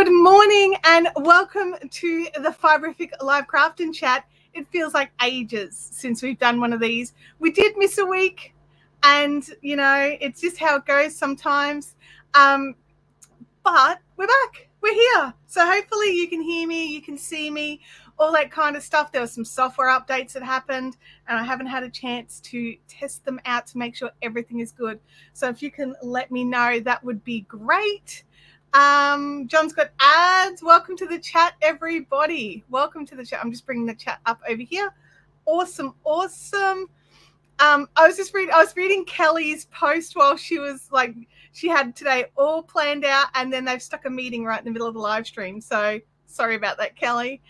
Good morning and welcome to the Fiberific live craft and chat. It feels like ages since we've done one of these. We did miss a week and, you know, it's just how it goes sometimes. But we're back. We're here. So hopefully you can hear me, you can see me, all that kind of stuff. There were some software updates that happened and I haven't had a chance to test them out to make sure everything is good. So if you can let me know, that would be great. John's got ads. Welcome to the chat, everybody. Welcome to the chat. I'm just bringing the chat up over here. Awesome. I was reading Kelly's post while she was like, she had today all planned out and then they've stuck a meeting right in the middle of the live stream. So sorry about that, Kelly.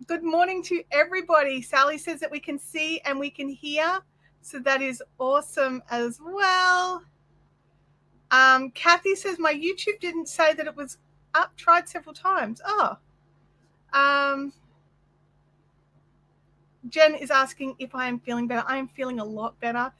Good morning to everybody. Sally says that we can see and we can hear. So that is awesome as well. Kathy says my YouTube didn't say that it was up. Tried several times. Jen is asking if I am feeling better. I am feeling a lot better.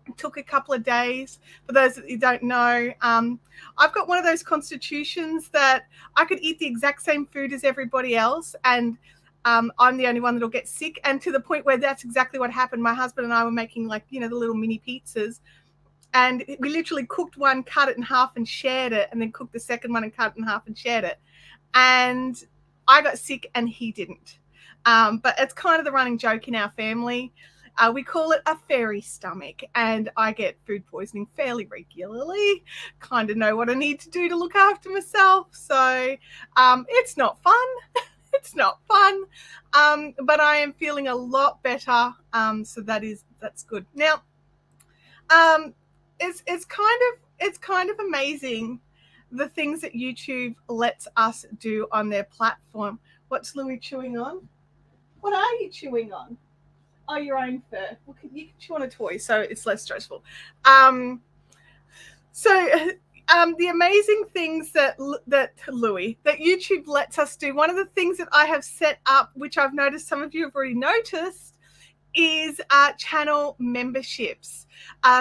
It took a couple of days. For those that you don't know, I've got one of those constitutions that I could eat the exact same food as everybody else, and I'm the only one that'll get sick. And to the point where that's exactly what happened. My husband and I were making, like, you know, the little mini pizzas. And we literally cooked one, cut it in half and shared it, and then cooked the second one and cut it in half and shared it. And I got sick and he didn't. But it's kind of the running joke in our family. We call it a fairy stomach, and I get food poisoning fairly regularly. Kind of know what I need to do to look after myself. So it's not fun. It's not fun. But I am feeling a lot better. So that's good. Now, it's kind of amazing the things that YouTube lets us do on their platform. What's Louis chewing on? What are you chewing on? Oh, your own fur. Well, you can chew on a toy, so it's less stressful. The amazing things that YouTube lets us do. One of the things that I have set up, which I've noticed some of you have already noticed, is channel memberships.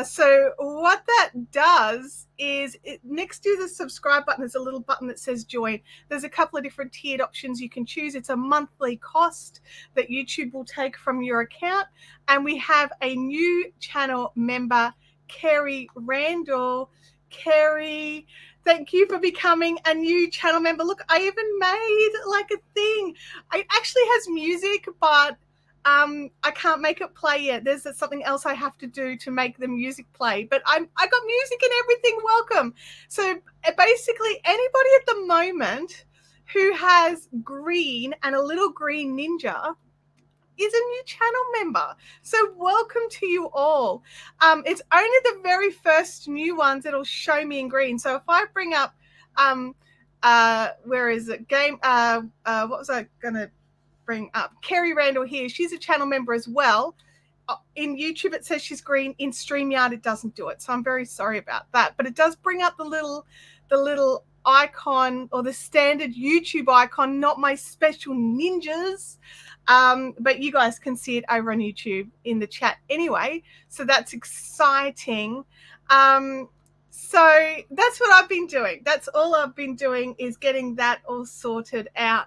So what that does is next to the subscribe button, there's a little button that says join. There's a couple of different tiered options you can choose. It's a monthly cost that YouTube will take from your account. And we have a new channel member, Kerry Randall. Kerry, thank you for becoming a new channel member. Look, I even made like a thing. It actually has music, but I can't make it play yet. There's something else I have to do to make the music play, but I got music and everything. Welcome. So basically anybody at the moment who has green and a little green ninja is a new channel member. So welcome to you all. It's only the very first new ones that'll show me in green. So if I bring up, where is it? What was I going to bring up? Kerry Randall here. She's a channel member as well. In YouTube, it says she's green. In StreamYard, it doesn't do it. So I'm very sorry about that. But it does bring up the little icon, or the standard YouTube icon, not my special ninjas. But you guys can see it over on YouTube in the chat anyway. So that's exciting. So that's what I've been doing. That's all I've been doing, is getting that all sorted out.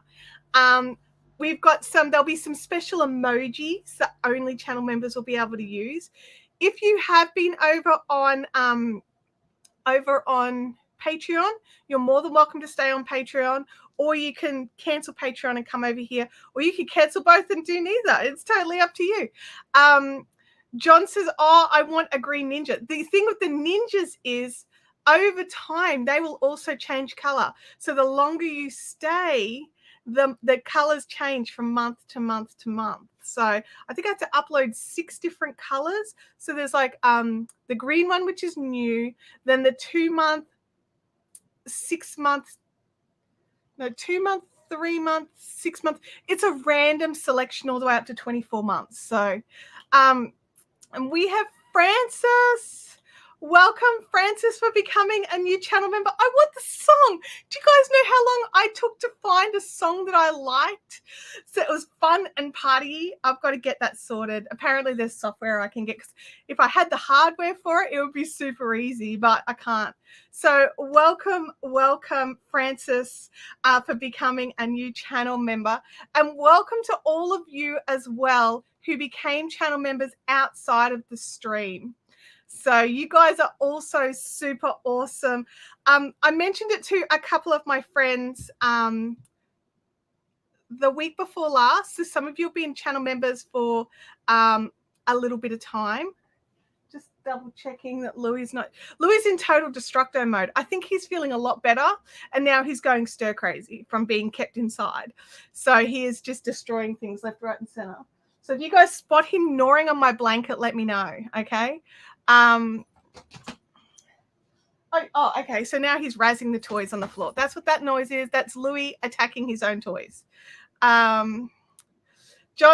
We've got there'll be some special emojis that only channel members will be able to use. If you have been over on Patreon, you're more than welcome to stay on Patreon, or you can cancel Patreon and come over here, or you can cancel both and do neither. It's totally up to you. John says, oh, I want a green ninja. The thing with the ninjas is, over time, they will also change color. So the longer you stay, the colors change from month to month to month. So I think I have to upload 6 different colors. So there's like the green one, which is new, then the 2 month, 6 months, no, 2 month, 3 month, 6 month. It's a random selection all the way up to 24 months. So and we have Francis. Welcome, Francis, for becoming a new channel member. I want the song. Do you guys know how long I took to find a song that I liked? So it was fun and party. I've got to get that sorted. Apparently there's software I can get, because if I had the hardware for it, it would be super easy, but I can't. So welcome, Francis, for becoming a new channel member. And welcome to all of you as well who became channel members outside of the stream. So you guys are also super awesome. I mentioned it to a couple of my friends the week before last. So some of you have been channel members for a little bit of time. Just double checking that Louis is in total destructo mode. I think he's feeling a lot better, and now he's going stir crazy from being kept inside. So he is just destroying things left, right, and center. So if you guys spot him gnawing on my blanket, let me know, okay? Okay, so now he's razzing the toys on the floor. That's what that noise is. That's Louis attacking his own toys. John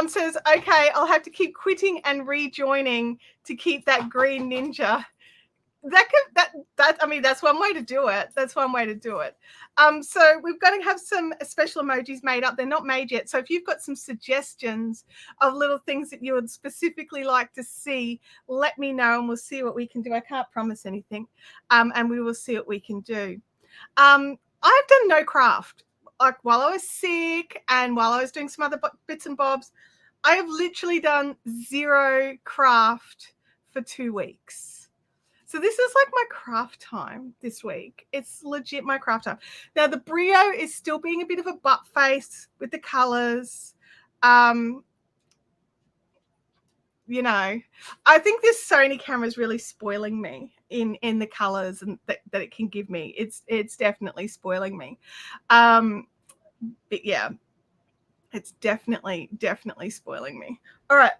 says, okay, I'll have to keep quitting and rejoining to keep that green ninja. That's one way to do it. That's one way to do it. So we've got to have some special emojis made up. They're not made yet. So if you've got some suggestions of little things that you would specifically like to see, let me know and we'll see what we can do. I can't promise anything. And we will see what we can do. I've done no craft. Like while I was sick and while I was doing some other bits and bobs, I have literally done zero craft for 2 weeks. So this is like my craft time this week. It's legit my craft time. Now the Brio is still being a bit of a butt face with the colors. You know, I think this Sony camera is really spoiling me in the colors and that it can give me. It's definitely spoiling me. But yeah, it's definitely spoiling me. All right.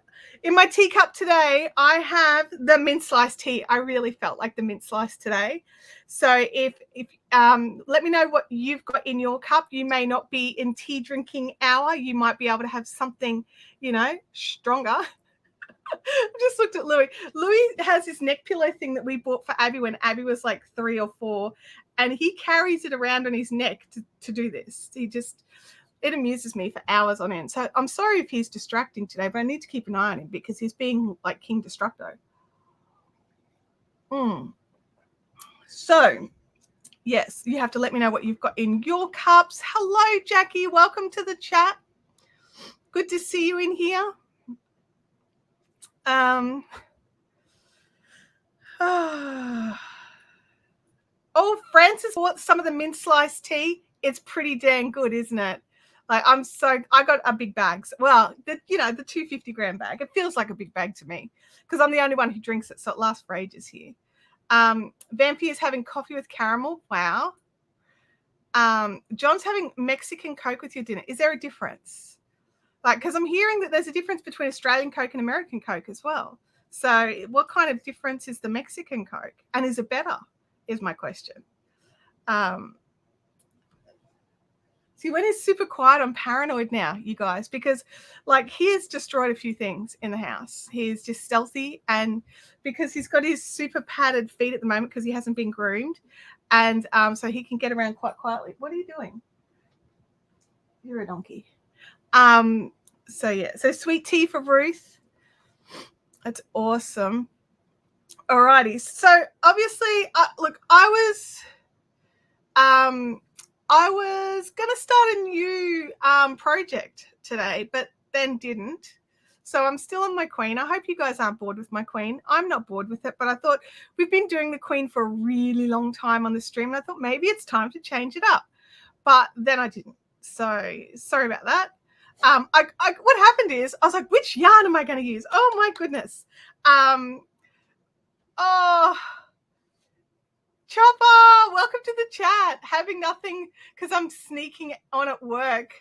In my teacup today, I have the mint slice tea. I really felt like the mint slice today. So if let me know what you've got in your cup. You may not be in tea drinking hour. You might be able to have something, you know, stronger. I just looked at Louis. Louis has this neck pillow thing that we bought for Abby when Abby was like 3 or 4, and he carries it around on his neck to do this. It amuses me for hours on end. So I'm sorry if he's distracting today, but I need to keep an eye on him because he's being like King Destructo. So, yes, you have to let me know what you've got in your cups. Hello, Jackie. Welcome to the chat. Good to see you in here. Oh, Francis bought some of the mint slice tea. It's pretty dang good, isn't it? Like I got a big bag. Well, the 250 gram bag. It feels like a big bag to me because I'm the only one who drinks it, so it lasts for ages here. Vampire's having coffee with caramel. Wow. John's having Mexican Coke with your dinner. Is there a difference? Like, because I'm hearing that there's a difference between Australian Coke and American Coke as well. So what kind of difference is the Mexican Coke? And is it better, is my question. See, when he's super quiet, I'm paranoid now, you guys, because like he has destroyed a few things in the house. He's just stealthy, and because he's got his super padded feet at the moment because he hasn't been groomed, and so he can get around quite quietly. What are you doing? You're a donkey. So yeah, so sweet tea for Ruth. That's awesome. Alrighty, so obviously, look, I was going to start a new project today, but then didn't. So I'm still on my Queen. I hope you guys aren't bored with my Queen. I'm not bored with it, but I thought we've been doing the Queen for a really long time on the stream, and I thought maybe it's time to change it up. But then I didn't. So sorry about that. What happened is I was like, which yarn am I going to use? Oh, my goodness. Chopper, welcome to the chat. Having nothing because I'm sneaking on at work.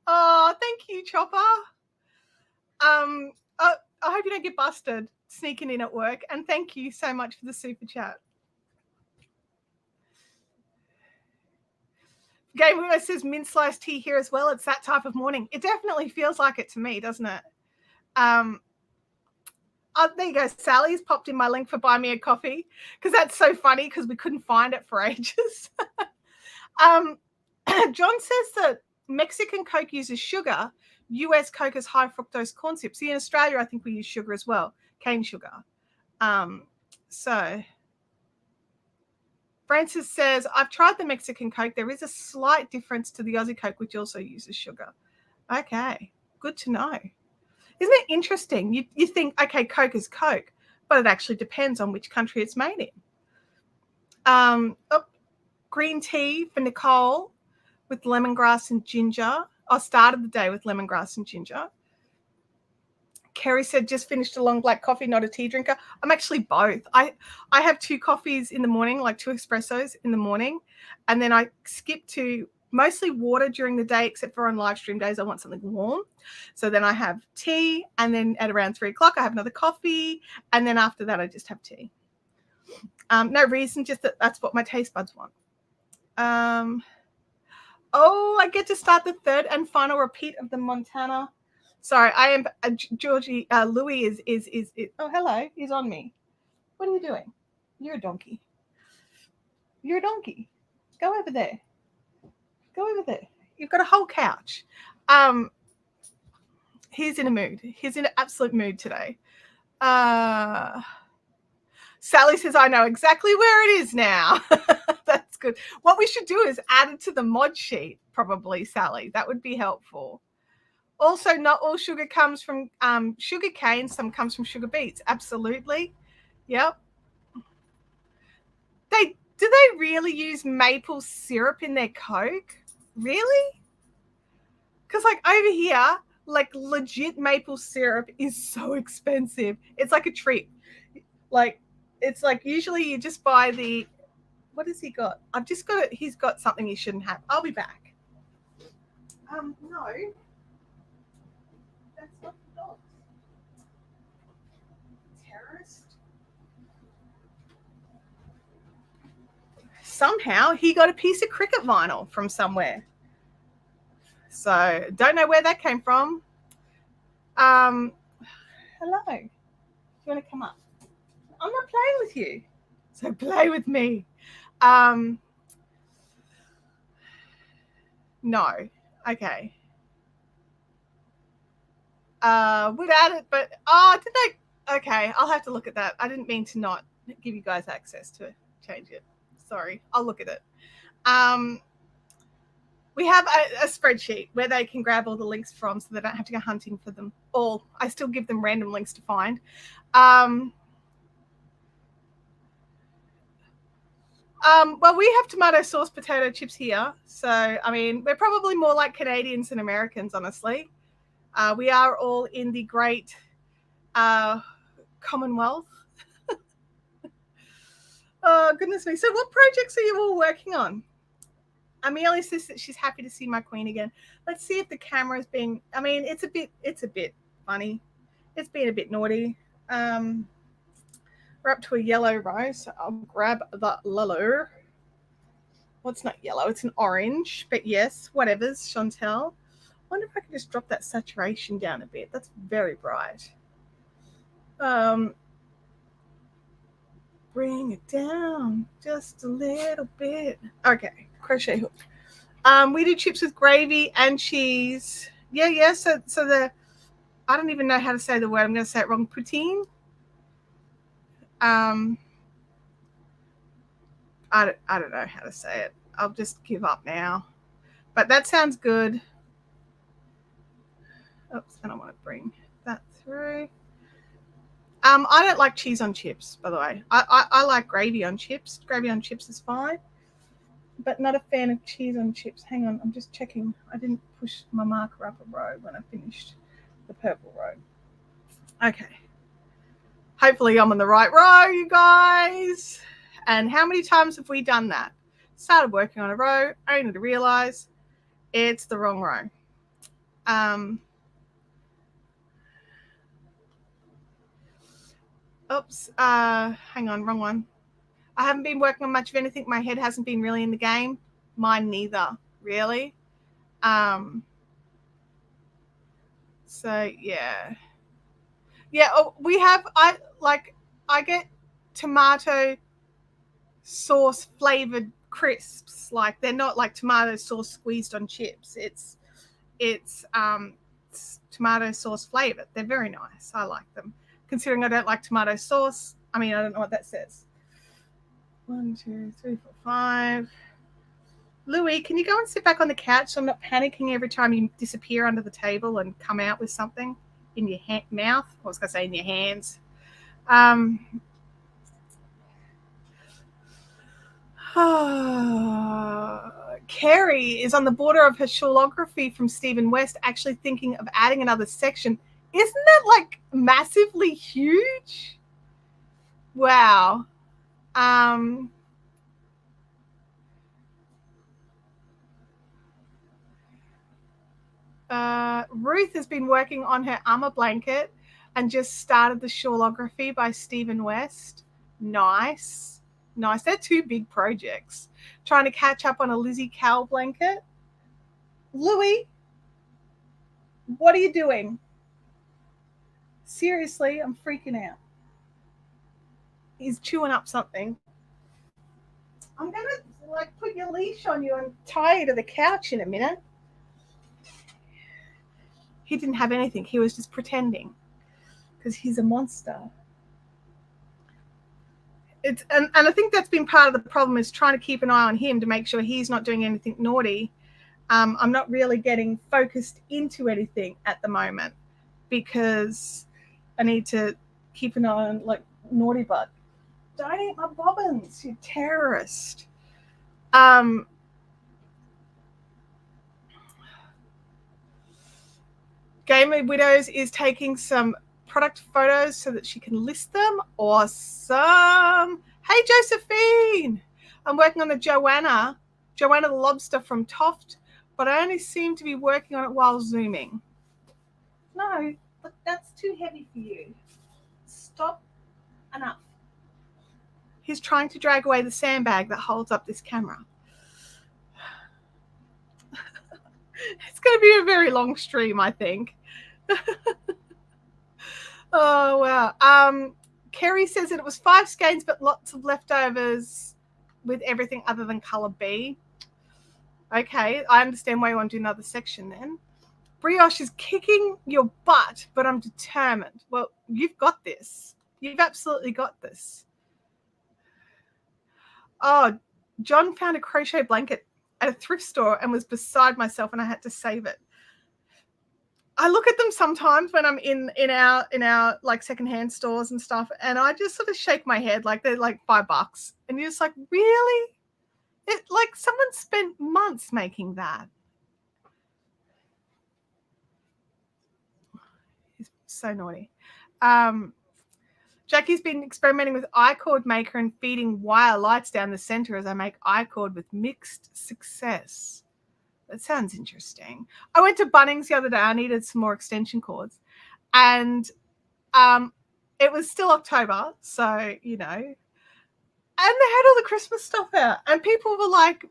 Oh, thank you, Chopper. I hope you don't get busted sneaking in at work. And thank you so much for the super chat. Game Window says mint sliced tea here as well. It's that type of morning. It definitely feels like it to me, doesn't it? There you go. Sally's popped in my link for Buy Me a Coffee, because that's so funny because we couldn't find it for ages. John says that Mexican Coke uses sugar. US Coke is high fructose corn syrup. See, in Australia, I think we use sugar as well, cane sugar. So Francis says, I've tried the Mexican Coke. There is a slight difference to the Aussie Coke, which also uses sugar. Okay, good to know. Isn't it interesting? You think, okay, Coke is Coke, but it actually depends on which country it's made in. Green tea for Nicole with lemongrass and ginger. I started the day with lemongrass and ginger. Kerry said, just finished a long black coffee, not a tea drinker. I'm actually both. I have 2 coffees in the morning, like 2 espressos in the morning, and then I skip to mostly water during the day, except for on live stream days, I want something warm. So then I have tea, and then at around 3 o'clock, I have another coffee, and then after that, I just have tea. No reason, just that's what my taste buds want. Oh, I get to start the 3rd and final repeat of the Montana. Sorry, I am Georgie. Louis is. Oh, hello. He's on me. What are you doing? You're a donkey. You're a donkey. Go over there. Go over there. You've got a whole couch. He's in a mood. He's in an absolute mood today. Sally says, I know exactly where it is now. That's good. What we should do is add it to the mod sheet, probably, Sally. That would be helpful. Also, not all sugar comes from sugar cane. Some comes from sugar beets. Absolutely. Yep. Do they really use maple syrup in their Coke? Really? Because like over here, like legit maple syrup is so expensive. It's like a treat. Like it's like usually you just buy the, what has he got? I've just got it. He's got something he shouldn't have. I'll be back. No. That's not the dogs. Terrorist. Somehow he got a piece of cricket vinyl from somewhere. So don't know where that came from. Hello. You want to come up? I'm not playing with you. So play with me. No. Okay. Would add it, but did they? Okay, I'll have to look at that. I didn't mean to not give you guys access to change it. Sorry, I'll look at it. We have a spreadsheet where they can grab all the links from, so they don't have to go hunting for them all. I still give them random links to find. Well, we have tomato sauce potato chips here. So, I mean, we're probably more like Canadians than Americans, honestly. We are all in the great Commonwealth. Oh, goodness me. So what projects are you all working on? Amelia says that she's happy to see my queen again. Let's see if the camera's being, I mean, it's a bit funny. It's been a bit naughty. We're up to a yellow row, so I'll grab the yellow. Well, it's not yellow, it's an orange, but yes, whatever's, Chantel. I wonder if I can just drop that saturation down a bit. That's very bright. Bring it down just a little bit. Okay, crochet hook. We do chips with gravy and cheese. Yeah. So the, I don't even know how to say the word. I'm going to say it wrong. Poutine. I don't know how to say it. I'll just give up now. But that sounds good. Oops, I don't want to bring that through. I don't like cheese on chips, by the way. I like gravy on chips. Gravy on chips is fine, but not a fan of cheese on chips. Hang on, I'm just checking. I didn't push my marker up a row when I finished the purple row. Okay. Hopefully I'm on the right row, you guys. And how many times have we done that? Started working on a row, only to realize it's the wrong row. Oops, hang on, wrong one. I haven't been working on much of anything. My head hasn't been really in the game. Mine neither, really. So, yeah. Yeah, I get tomato sauce flavored crisps. Like they're not like tomato sauce squeezed on chips. It's tomato sauce flavored. They're very nice. I like them. Considering I don't like tomato sauce. I mean, I don't know what that says. 1, 2, 3, 4, 5. Louis, can you go and sit back on the couch so I'm not panicking every time you disappear under the table and come out with something in your mouth? I was going to say in your hands. Kerry is on the border of her shawlography from Stephen West, actually thinking of adding another section. Isn't that like massively huge? Wow. Ruth has been working on her armor blanket and just started the shawlography by Stephen West. Nice. They're two big projects. Trying to catch up on a Lizzie Cowl blanket. Louis, what are you doing? Seriously, I'm freaking out. He's chewing up something. I'm going to like put your leash on you and tie you to the couch in a minute. He didn't have anything. He was just pretending because he's a monster. And I think that's been part of the problem, is trying to keep an eye on him to make sure he's not doing anything naughty. I'm not really getting focused into anything at the moment because I need to keep an eye on like naughty butt. Don't eat my bobbins, you terrorist. Gamer Widows is taking some product photos so that she can list them. Awesome. Hey, Josephine. I'm working on the Joanna the lobster from Toft, but I only seem to be working on it while zooming. No, but that's too heavy for you. Stop. Enough. He's trying to drag away the sandbag that holds up this camera. It's going to be a very long stream, I think. Oh, wow. Kerry says that it was 5 skeins, but lots of leftovers with everything other than color B. Okay, I understand why you want to do another section then. Brioche is kicking your butt, but I'm determined. Well, you've got this. You've absolutely got this. Oh, John found a crochet blanket at a thrift store and was beside myself, and I had to save it. I look at them sometimes when I'm in our like secondhand stores and stuff, and I just sort of shake my head like they're like $5, and you're just like, really? It like someone spent months making that. He's so naughty. Jackie's been experimenting with iCord Maker and feeding wire lights down the center as I make iCord with mixed success. That sounds interesting. I went to Bunnings the other day. I needed some more extension cords. And it was still October, so, you know. And they had all the Christmas stuff out. And people were like,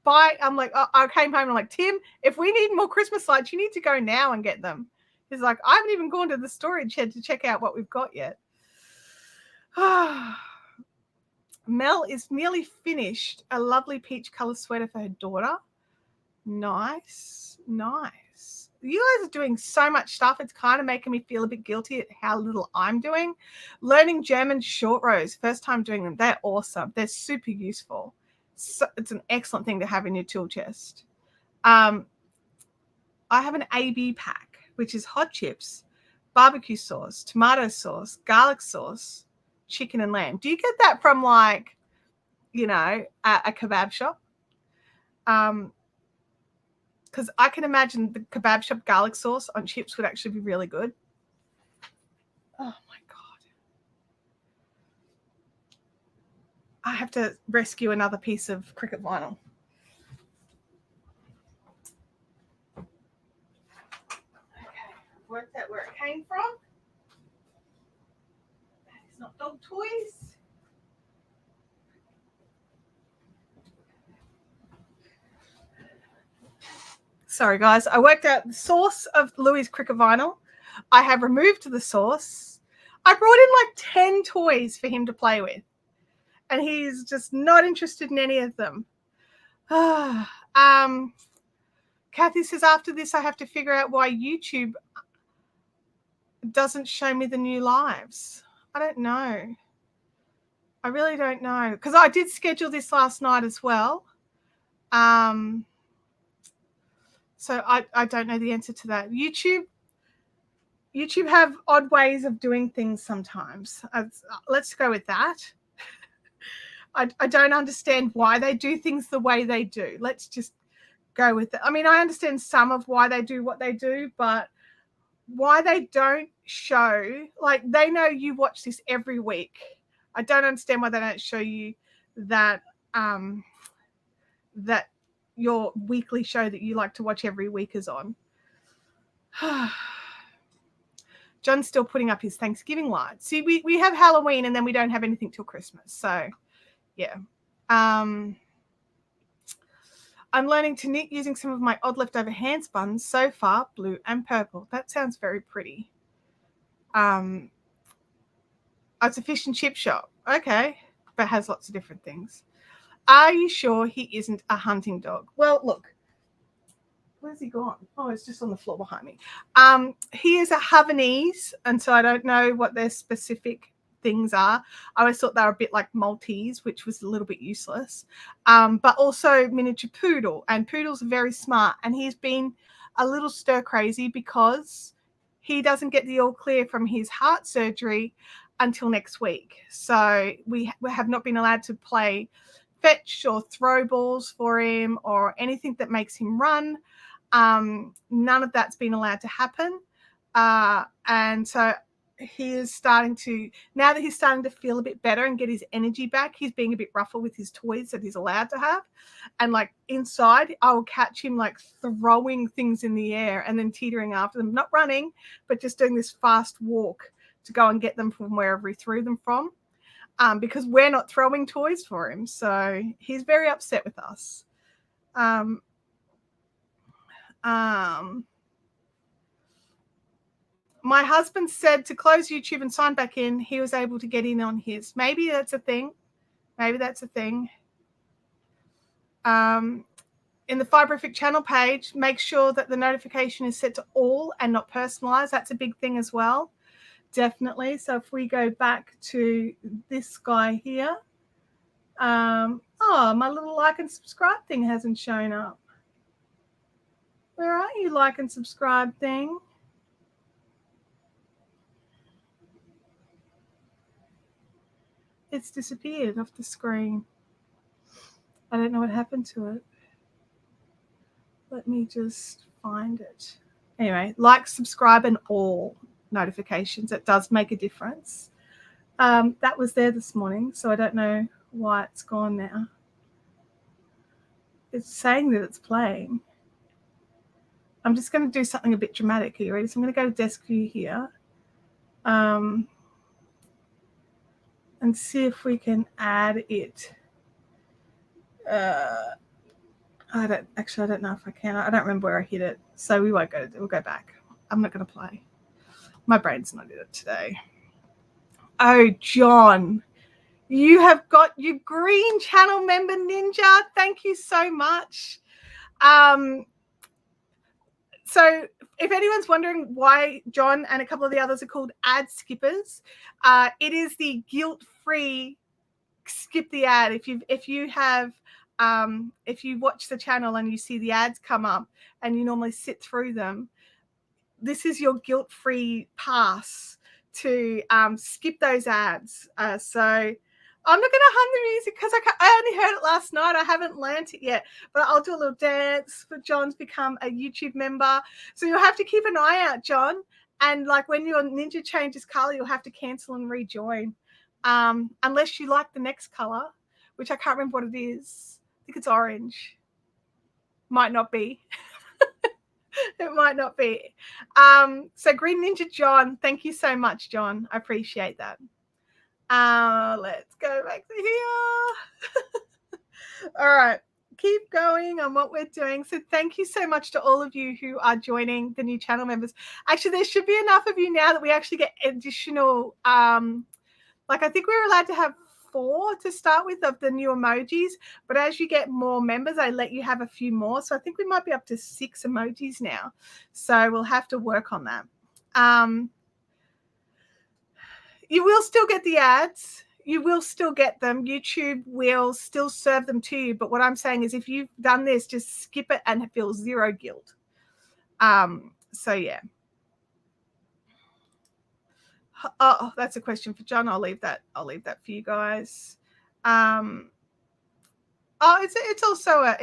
buy. I'm like, I came home and I'm like, Tim, if we need more Christmas lights, you need to go now and get them. He's like, I haven't even gone to the storage shed to check out what we've got yet. Mel is nearly finished a lovely peach color sweater for her daughter. Nice. You guys are doing so much stuff. It's kind of making me feel a bit guilty at how little I'm doing. Learning German short rows, first time doing them. They're awesome. They're super useful. So it's an excellent thing to have in your tool chest. I have an AB pack, which is hot chips, barbecue sauce, tomato sauce, garlic sauce, chicken and lamb. Do you get that from like, you know, a kebab shop? Because I can imagine the kebab shop garlic sauce on chips would actually be really good. Oh, my God. I have to rescue another piece of Cricut vinyl. Okay, worked out where it came from. That is not dog toys. Sorry, guys. I worked out the source of Louis' Cricut vinyl I have removed the source. I brought in like 10 toys for him to play with, and he's just not interested in any of them. Kathy says, after this, I have to figure out why YouTube doesn't show me the new lives. I don't know. I really don't know, because I did schedule this last night as well. So I don't know the answer to that. YouTube have odd ways of doing things sometimes. Let's go with that. I don't understand why they do things the way they do. Let's just go with it. I mean, I understand some of why they do what they do, but why they don't show, like, they know you watch this every week. I don't understand why they don't show you that that your weekly show that you like to watch every week is on. John's still putting up his Thanksgiving lights. See, we have Halloween and then we don't have anything till Christmas. So, yeah. I'm learning to knit using some of my odd leftover hand spun so far, blue and purple. That sounds very pretty. It's a fish and chip shop. Okay, but has lots of different things. Are you sure he isn't a hunting dog? Well, look. Where's he gone? Oh, it's just on the floor behind me. He is a Havanese, and so I don't know what their specific things are. I always thought they were a bit like Maltese, which was a little bit useless. But also miniature poodle, and poodles are very smart, and he's been a little stir crazy because he doesn't get the all clear from his heart surgery until next week. So we have not been allowed to play fetch or throw balls for him or anything that makes him run. None of that's been allowed to happen. And so he is starting to, now that he's starting to feel a bit better and get his energy back, he's being a bit rougher with his toys that he's allowed to have. And like inside, I will catch him like throwing things in the air and then teetering after them, not running, but just doing this fast walk to go and get them from wherever he threw them from. Because we're not throwing toys for him. So he's very upset with us. My husband said to close YouTube and sign back in. He was able to get in on his. Maybe that's a thing. Maybe that's a thing. In the Fiberific channel page, make sure that the notification is set to all and not personalized. That's a big thing as well. Definitely. So if we go back to this guy here. Oh, my little like and subscribe thing hasn't shown up. Where are you, like and subscribe thing? It's disappeared off the screen. I don't know what happened to it. Let me just find it. Anyway, like, subscribe, and all notifications. It does make a difference. That was there this morning, so I don't know why it's gone now. It's saying that it's playing. I'm just going to do something a bit dramatic here. Ready? So I'm going to go to desk view here. And see if we can add it. I don't know if I can. I don't remember where I hit it. So we won't we'll go back. I'm not going to play. My brain's not in it today. Oh, John, you have got your green channel member ninja. Thank you so much. So if anyone's wondering why John and a couple of the others are called ad skippers, it is the guilt-free skip the ad. If you watch the channel and you see the ads come up and you normally sit through them, this is your guilt-free pass to skip those ads. So I'm not going to hum the music because I only heard it last night. I haven't learnt it yet, but I'll do a little dance for John's become a YouTube member. So you'll have to keep an eye out, John. And like when your ninja changes color, you'll have to cancel and rejoin. Unless you like the next color, which I can't remember what it is. I think it's orange. Might not be. It might not be. So Green Ninja John, thank you so much, John. I appreciate that. Let's go back to here. All right. keep going on what we're doing. So thank you so much to all of you who are joining, the new channel members. Actually, there should be enough of you now that we actually get additional, like I think we're allowed to have 4 to start with of the new emojis, but as you get more members, I let you have a few more. So I think we might be up to 6 emojis now. So we'll have to work on that. You will still get the ads. You will still get them. YouTube will still serve them to you. But what I'm saying is if you've done this, just skip it and feel zero guilt. So yeah. Oh, that's a question for John. I'll leave that for you guys. It's also a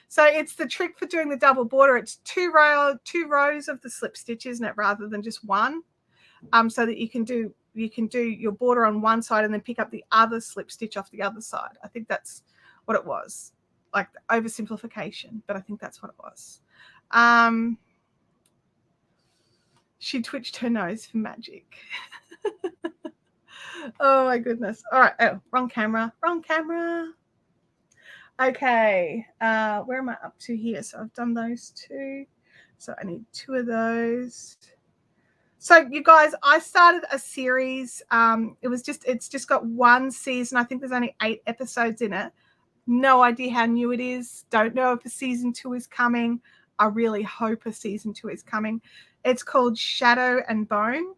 so it's the trick for doing the double border. It's two rows of the slip stitch, isn't it, rather than just one. So that you can do your border on one side and then pick up the other slip stitch off the other side. I think that's what it was, like the oversimplification, but I think that's what it was. She twitched her nose for magic. Oh my goodness. All right. Oh, wrong camera. Okay. Where am I up to here? So I've done those 2. So I need 2 of those. So you guys, I started a series. It's just got 1 season. I think there's only 8 episodes in it. No idea how new it is. Don't know if a season 2 is coming. I really hope a season 2 is coming. It's called Shadow and Bone.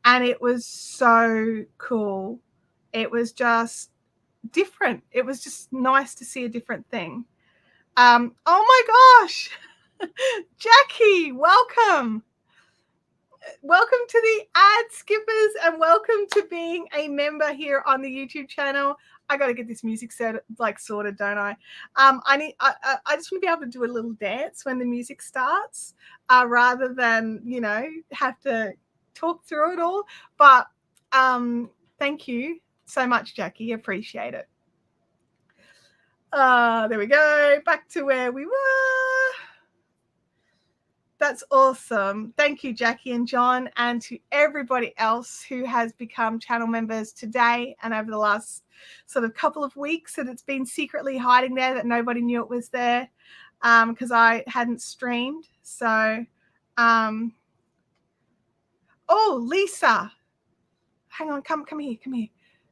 And it was so cool. It was just different. It was just nice to see a different thing. Oh my gosh. Jackie, welcome. Welcome to the ad skippers and welcome to being a member here on the YouTube channel. I got to get this music sorted, don't I? I just want to be able to do a little dance when the music starts, rather than, have to talk through it all. But thank you so much, Jackie. Appreciate it. There we go. Back to where we were. That's awesome. Thank you, Jackie and John, and to everybody else who has become channel members today and over the last sort of couple of weeks that it's been secretly hiding there, that nobody knew it was there, because I hadn't streamed. So, oh, Lisa. Hang on, come here.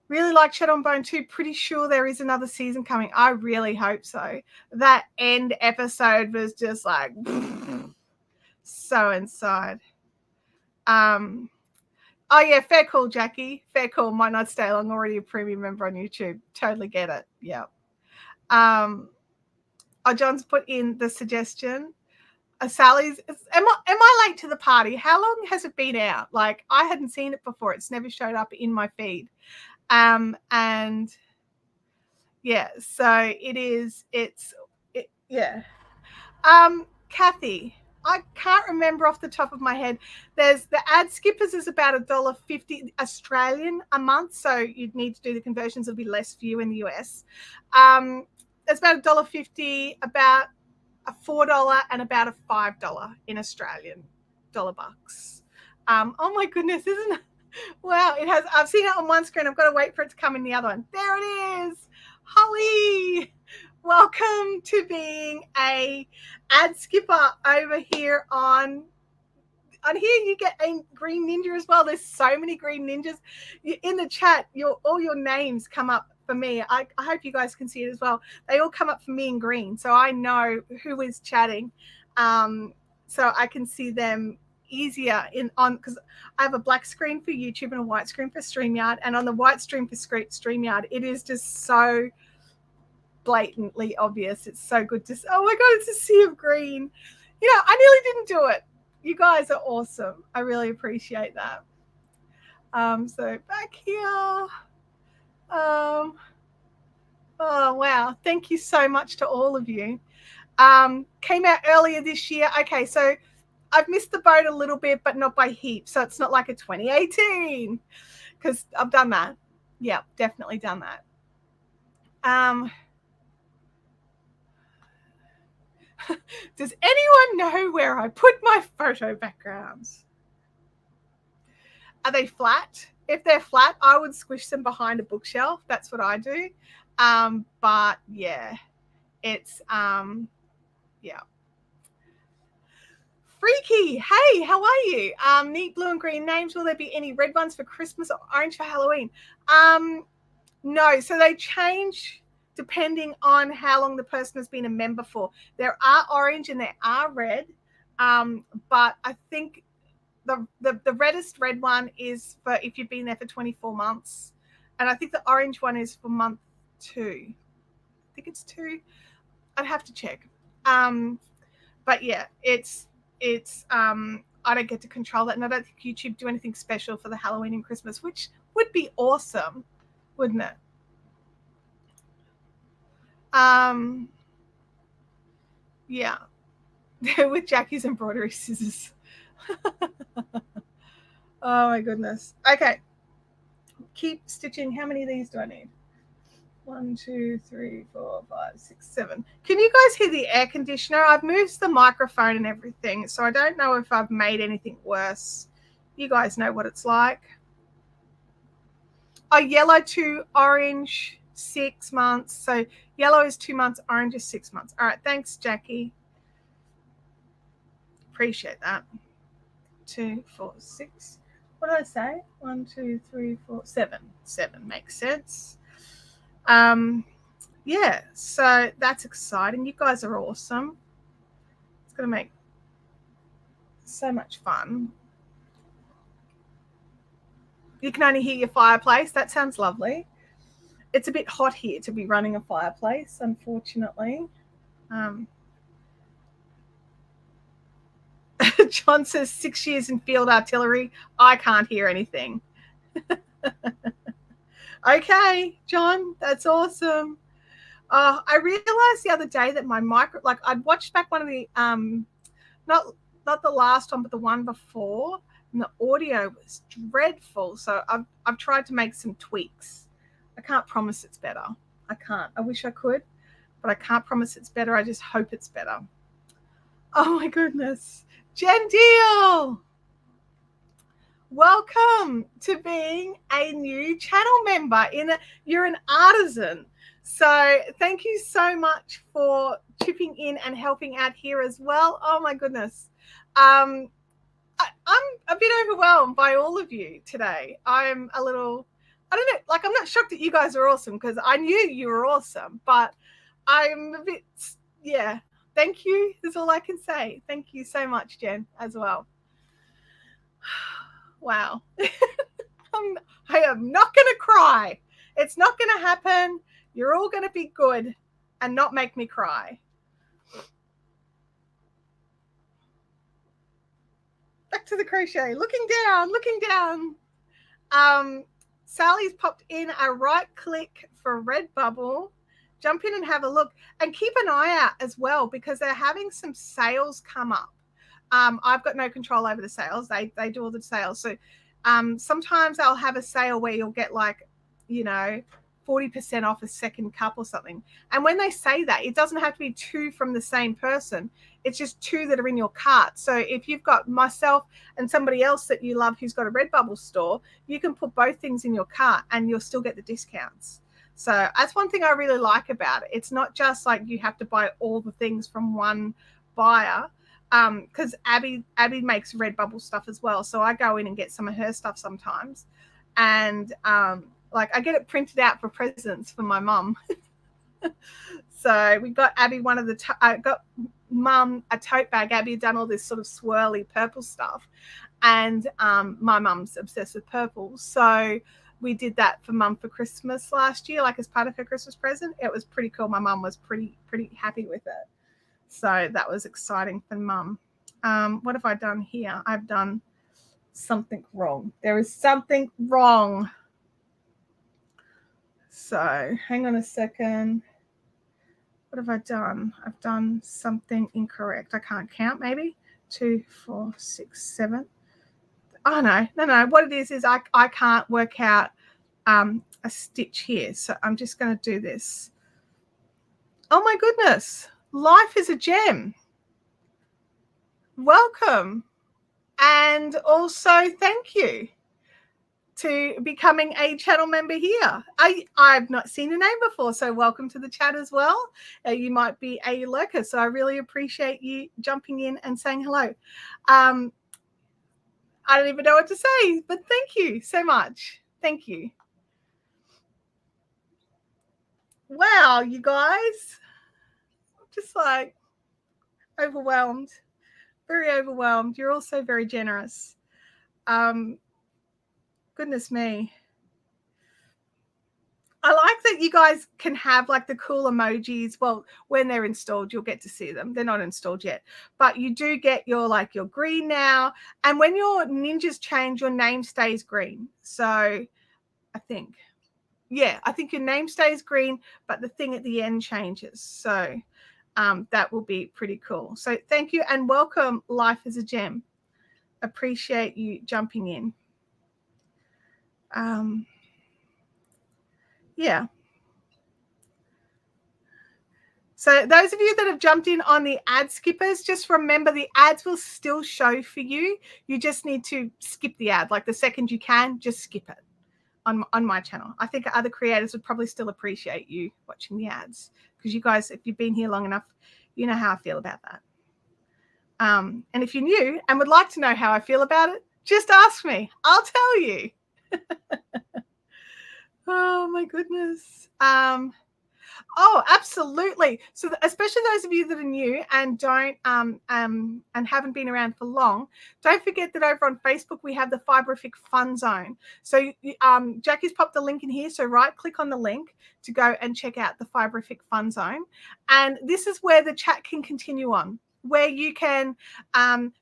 Really like Shadow and Bone 2. Pretty sure there is another season coming. I really hope so. That end episode was just like... so inside. Oh yeah, fair call, Jackie. Fair call. Might not stay long. Already a premium member on YouTube. Totally get it. Yeah. John's put in the suggestion. Sally's. Am I late to the party? How long has it been out? Like, I hadn't seen it before. It's never showed up in my feed. And yeah, so it is. Yeah. Kathy. I can't remember off the top of my head. There's the ad skippers is about $1.50 Australian a month. So you'd need to do the conversions. It'll be less for you in the US. There's about $1.50, about a $4 and about a $5 in Australian dollar bucks. Oh my goodness, isn't it? Wow, it has. I've seen it on one screen. I've got to wait for it to come in the other one. There it is. Holly. Welcome to being a ad skipper over here on here. You get a green ninja as well. There's so many green ninjas in the chat. All your names come up for me. I hope you guys can see it as well. They all come up for me in green, so I know who is chatting, so I can see them easier because I have a black screen for YouTube and a white screen for StreamYard, and on the white screen for StreamYard, it is just so blatantly obvious. It's so good to oh my god, it's a sea of green. I nearly didn't do it. You guys are awesome. I really appreciate that. So back here, oh wow, thank you so much to all of you. Came out earlier this year. Okay, so I've missed the boat a little bit, but not by heaps. So it's not like a 2018, because I've done that. Yeah, definitely done that. Does anyone know where I put my photo backgrounds? Are they flat? If they're flat, I would squish them behind a bookshelf. That's what I do. But yeah, It's yeah. Freaky, hey, how are you? Neat blue and green names. Will there be any red ones for Christmas or orange for Halloween? No, so they change depending on how long the person has been a member for. There are orange and there are red, but I think the reddest red one is for if you've been there for 24 months, and I think the orange one is for month 2. I think it's 2. I'd have to check. But yeah, it's I don't get to control that, and I don't think YouTube do anything special for the Halloween and Christmas, which would be awesome, wouldn't it? Yeah, with Jackie's embroidery scissors. Oh my goodness. Okay, keep stitching. How many of these do I need? 1, 2, 3, 4, 5, 6, 7. Can you guys hear the air conditioner? I've moved the microphone and everything, so I don't know if I've made anything worse. You guys know what it's like. Oh, yellow to orange, 6 months. So yellow is 2 months, orange is 6 months. All right, thanks, Jackie. Appreciate that. 2, 4, 6. What did I say? 1, 2, 3, 4, 7. 7 makes sense. Yeah, so that's exciting. You guys are awesome. It's going to make so much fun. You can only hear your fireplace. That sounds lovely. It's a bit hot here to be running a fireplace, unfortunately. John says 6 years in field artillery. I can't hear anything. Okay, John, that's awesome. I realized the other day that my micro, like I'd watched back one of the, not the last one, but the one before, and the audio was dreadful. So I've tried to make some tweaks. I can't promise it's better. I can't. I wish I could, but I can't promise it's better. I just hope it's better. Oh my goodness. Jen Deal, welcome to being a new channel member. You're an artisan. So thank you so much for chipping in and helping out here as well. Oh my goodness. I'm a bit overwhelmed by all of you today. I'm a little, I don't know, like I'm not shocked that you guys are awesome because I knew you were awesome, but I'm a bit, yeah. Thank you is all I can say. Thank you so much, Jen, as well. Wow. I am not going to cry. It's not going to happen. You're all going to be good and not make me cry. Back to the crochet. Looking down. Sally's popped in a right click for Redbubble. Jump in and have a look. And keep an eye out as well because they're having some sales come up. I've got no control over the sales. They do all the sales. So sometimes I'll have a sale where you'll get like, 40% off a second cup or something. And when they say that, it doesn't have to be 2 from the same person. It's just 2 that are in your cart. So if you've got myself and somebody else that you love who's got a Redbubble store, you can put both things in your cart and you'll still get the discounts. So that's one thing I really like about it. It's not just like you have to buy all the things from one buyer. Because Abby makes Redbubble stuff as well. So I go in and get some of her stuff sometimes. And like I get it printed out for presents for my mum. So we got Abby one of the, I got mum a tote bag. Abby had done all this sort of swirly purple stuff. And my mum's obsessed with purple. So we did that for mum for Christmas last year, like as part of her Christmas present. It was pretty cool. My mum was pretty happy with it. So that was exciting for mum. What have I done here? I've done something wrong. There is something wrong. So hang on a second. What have I done? I've done something incorrect. I can't count, maybe. 2, 4, 6, 7. Oh, no. What it is I can't work out a stitch here. So I'm just going to do this. Oh, my goodness. Life is a gem. Welcome. And also thank you. to becoming a channel member here. I've not seen your name before, so welcome to the chat as well. You might be a lurker, so I really appreciate you jumping in and saying hello. I don't even know what to say, but thank you so much. Thank you. Wow, you guys. Just like overwhelmed. Very overwhelmed. You're also very generous. Goodness me. I like that you guys can have like the cool emojis. Well, when they're installed, you'll get to see them. They're not installed yet, but you do get your green now. And when your ninjas change, your name stays green. So I think your name stays green, but the thing at the end changes. So that will be pretty cool. So thank you and welcome, Life is a Gem. Appreciate you jumping in. Yeah. So those of you that have jumped in on the ad skippers, just remember the ads will still show for you. You just need to skip the ad. Like the second you can, just skip it on my channel. I think other creators would probably still appreciate you watching the ads because you guys, if you've been here long enough, you know how I feel about that. And if you're new and would like to know how I feel about it, just ask me. I'll tell you. Oh, my goodness. Oh, absolutely. So especially those of you that are new and don't and haven't been around for long, don't forget that over on Facebook we have the Fiberific Fun Zone. So Jackie's popped the link in here. So right click on the link to go and check out the Fiberific Fun Zone. And this is where the chat can continue on, where you can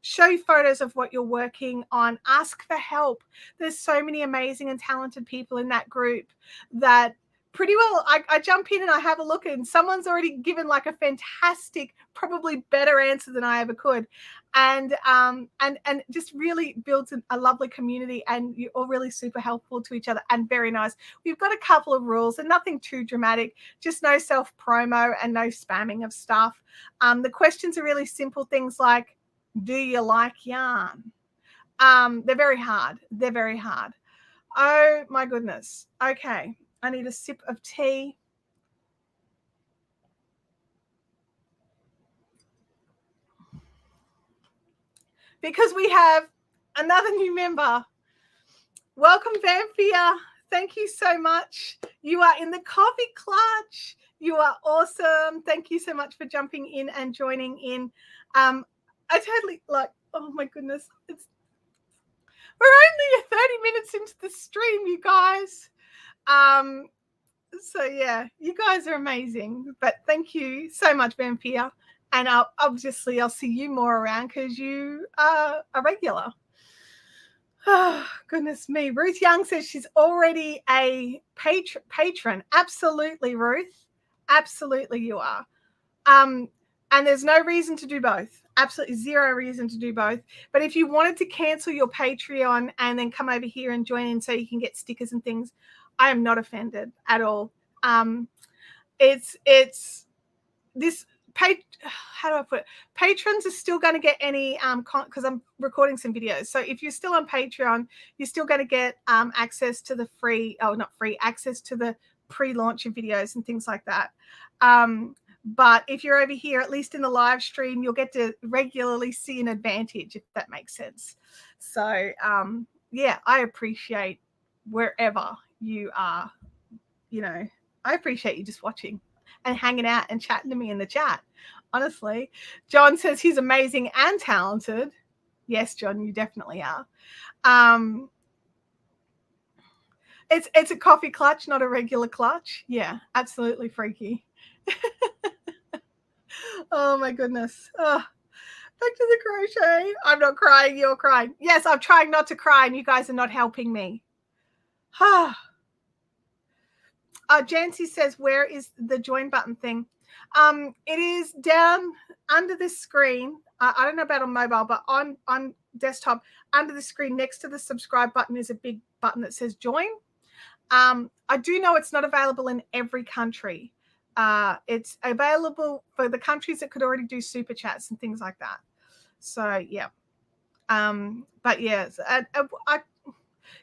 show photos of what you're working on, ask for help. There's so many amazing and talented people in that group that pretty well I jump in and I have a look and someone's already given like a fantastic, probably better answer than I ever could. And just really builds a lovely community and you're all really super helpful to each other and very nice. We've got a couple of rules and nothing too dramatic, just no self-promo and no spamming of stuff. The questions are really simple things like, do you like yarn? They're very hard. They're very hard. Oh my goodness. Okay. I need a sip of tea. Because we have another new member. Welcome, Vampire. Thank you so much. You are in the coffee clutch. You are awesome. Thank you so much for jumping in and joining in. I totally oh my goodness. We're only 30 minutes into the stream, you guys. So yeah, you guys are amazing. But thank you so much, Vampire. And I'll see you more around because you are a regular. Oh, goodness me. Ruth Young says she's already a patron. Absolutely, Ruth. Absolutely you are. And there's no reason to do both. Absolutely zero reason to do both. But if you wanted to cancel your Patreon and then come over here and join in so you can get stickers and things, I am not offended at all. It's this page. How do I put it? Patrons are still going to get any because I'm recording some videos. So if you're still on Patreon, you're still going to get access to the access to the pre-launch of videos and things like that. But if you're over here, at least in the live stream, you'll get to regularly see an advantage, if that makes sense. So yeah, I appreciate wherever you are, I appreciate you just watching and hanging out and chatting to me in the chat. Honestly, John says he's amazing and talented. Yes, John, you definitely are. It's a coffee clutch, not a regular clutch. Yeah, absolutely freaky. Oh my goodness. Oh, back to the crochet. I'm not crying, you're crying. Yes, I'm trying not to cry and you guys are not helping me. Jancy says, where is the join button thing? It is down under the screen. I don't know about on mobile, but on desktop, under the screen next to the subscribe button is a big button that says join. I do know it's not available in every country. It's available for the countries that could already do super chats and things like that. So, yeah. But yes,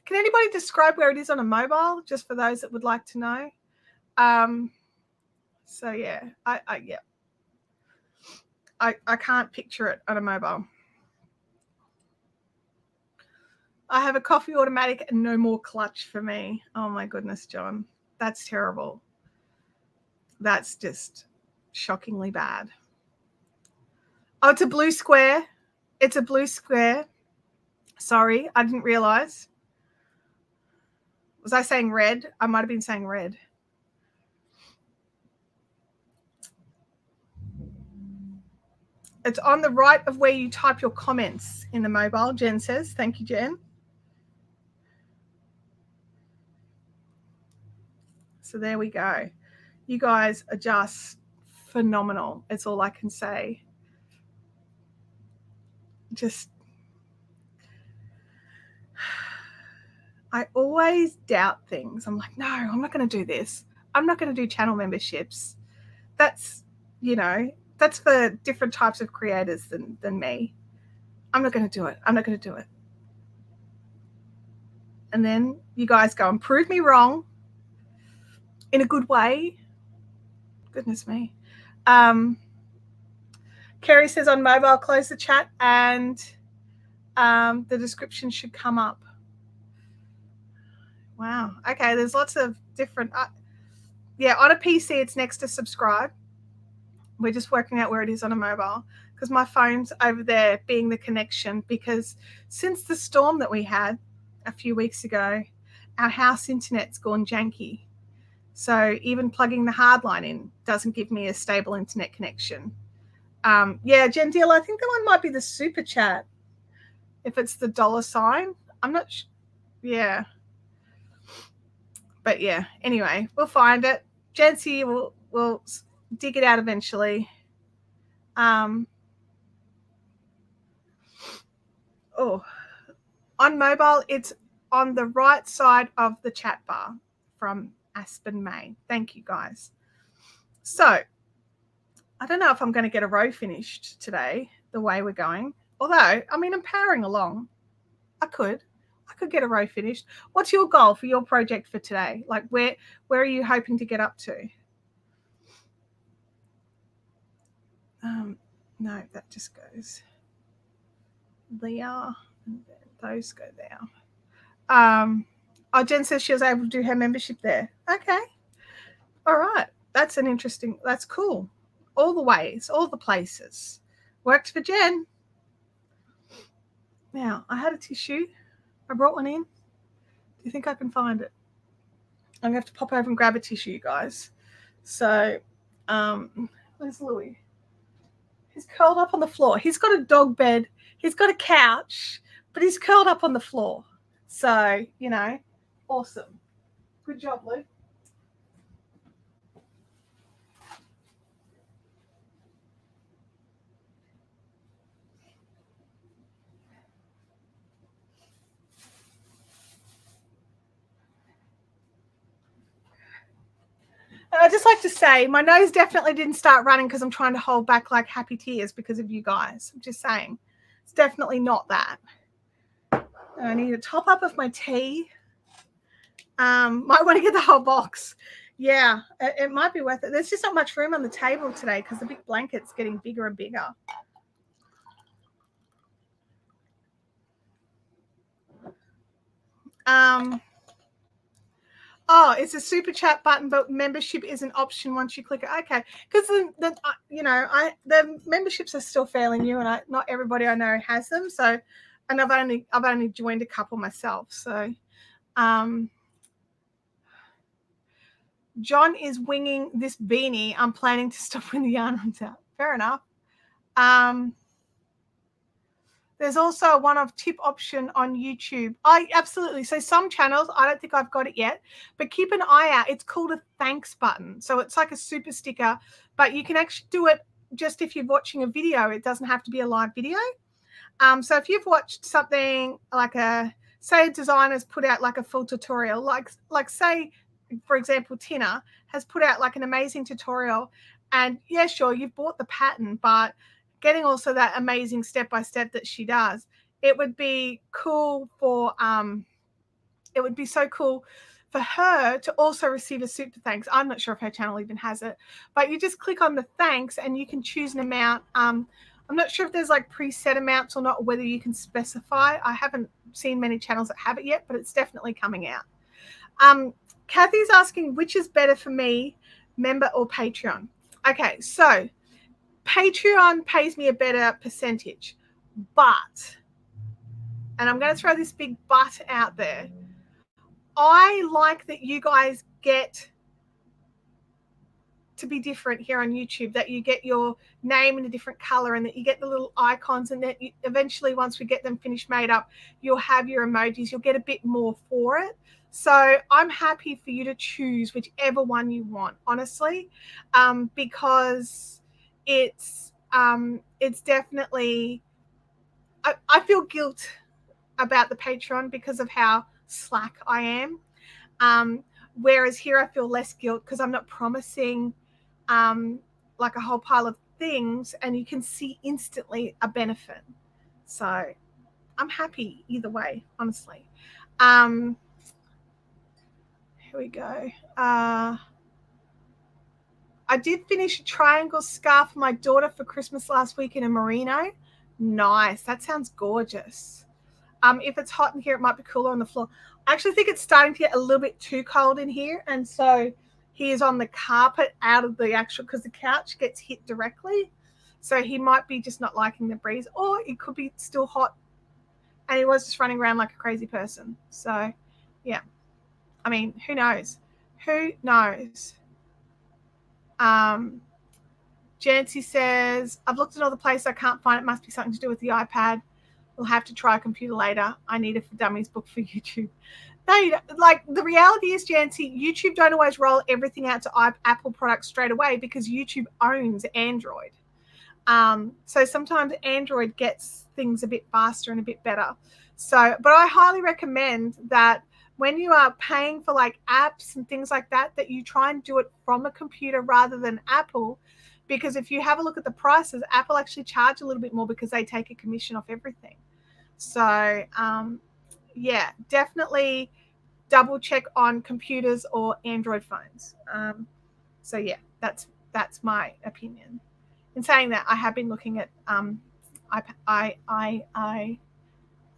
Can anybody describe where it is on a mobile, just for those that would like to know? So yeah, I can't picture it on a mobile. I have a coffee automatic and no more clutch for me. Oh my goodness, John. That's terrible. That's just shockingly bad. Oh, it's a blue square. It's a blue square. Sorry, I didn't realize. Was I saying red? I might have been saying red. It's on the right of where you type your comments in the mobile, Jen says. Thank you, Jen. So there we go. You guys are just phenomenal. It's all I can say. Just, I always doubt things. I'm like, no, I'm not going to do this. I'm not going to do channel memberships. That's, you know, that's for different types of creators than me. I'm not going to do it. I'm not going to do it. And then you guys go and prove me wrong in a good way. Goodness me. Kerry says on mobile, close the chat and the description should come up. Wow. Okay, there's lots of different... yeah, on a PC, it's next to subscribe. We're just working out where it is on a mobile because my phone's over there being the connection, because since the storm that we had a few weeks ago, our house internet's gone janky. So even plugging the hard line in doesn't give me a stable internet connection. Yeah, Jen Deal, I think that one might be the super chat. If it's the $sign, I'm not sure. Yeah. But yeah, anyway, we'll find it. Jancy will dig it out eventually. Oh, on mobile, it's on the right side of the chat bar from Aspen, Maine. Thank you, guys. So I don't know if I'm going to get a row finished today the way we're going. Although, I mean, I'm powering along. I could get a row finished. What's your goal for your project for today? Like where are you hoping to get up to? No, that just goes there. Those go there. Oh, Jen says she was able to do her membership there. Okay. All right. That's cool. All the ways, all the places. Worked for Jen. Now, I had a tissue. I brought one in. Do you think I can find it? I'm going to have to pop over and grab a tissue, you guys. So, where's Louis? He's curled up on the floor. He's got a dog bed. He's got a couch, but he's curled up on the floor. So, you know, awesome. Good job, Lou. I'd just like to say my nose definitely didn't start running because I'm trying to hold back like happy tears because of you guys. I'm just saying. It's definitely not that. I need a top up of my tea. Might want to get the whole box. Yeah, it might be worth it. There's just not much room on the table today because the big blanket's getting bigger and bigger. Oh, it's a super chat button, but membership is an option once you click it. Okay, because the memberships are still fairly new, and not everybody I know has them. So, and I've only joined a couple myself. So, John is winging this beanie. I'm planning to stop when the yarn runs out. Fair enough. There's also a one-off tip option on YouTube. Absolutely. So some channels, I don't think I've got it yet, but keep an eye out. It's called a thanks button. So it's like a super sticker, but you can actually do it just if you're watching a video. It doesn't have to be a live video. So if you've watched something like say a designer's put out like a full tutorial, like say, for example, Tina has put out like an amazing tutorial, and yeah, sure, you've bought the pattern, but getting also that amazing step-by-step that she does, it would be cool for it would be so cool for her to also receive a super thanks. I'm not sure if her channel even has it, but you just click on the thanks and you can choose an amount. I'm not sure if there's like preset amounts or not, or whether you can specify. I haven't seen many channels that have it yet, but it's definitely coming out. Kathy's asking, which is better for me, member or Patreon? Okay, so Patreon pays me a better percentage, but, and I'm going to throw this big but out there, I like that you guys get to be different here on YouTube, that you get your name in a different color and that you get the little icons, and that you, eventually once we get them finished made up, you'll have your emojis, you'll get a bit more for it. So I'm happy for you to choose whichever one you want, honestly, because it's definitely, I feel guilt about the Patreon because of how slack I am. Whereas here I feel less guilt because I'm not promising like a whole pile of things, and you can see instantly a benefit. So I'm happy either way, honestly. Here we go. I did finish a triangle scarf for my daughter for Christmas last week in a merino. Nice. That sounds gorgeous. If it's hot in here, it might be cooler on the floor. I actually think it's starting to get a little bit too cold in here, and so he is on the carpet out of the actual, because the couch gets hit directly, so he might be just not liking the breeze, or it could be still hot and he was just running around like a crazy person. So yeah, I mean, who knows? Jancy says, I've looked at all the places, I can't find it. Must be something to do with the iPad. We'll have to try a computer later. I need a for dummies book for YouTube. No, like the reality is, Jancy, YouTube don't always roll everything out to Apple products straight away because YouTube owns Android. So sometimes Android gets things a bit faster and a bit better. So, but I highly recommend that when you are paying for like apps and things like that, that you try and do it from a computer rather than Apple. Because if you have a look at the prices, Apple actually charge a little bit more because they take a commission off everything. So, yeah, definitely double check on computers or Android phones. So, yeah, that's my opinion. In saying that, I have been looking at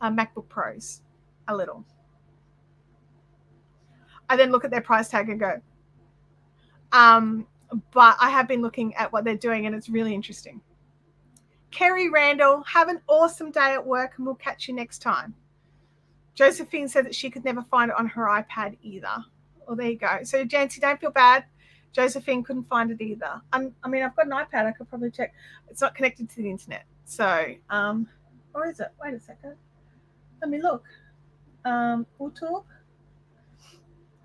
MacBook Pros a little. I then look at their price tag and go, but I have been looking at what they're doing, and it's really interesting. Kerry Randall, have an awesome day at work, and we'll catch you next time. Josephine said that she could never find it on her iPad either. Well, there you go. So, Jancy, don't feel bad. Josephine couldn't find it either. I mean, I've got an iPad. I could probably check. It's not connected to the internet. So, or is it? Wait a second. Let me look. We'll talk.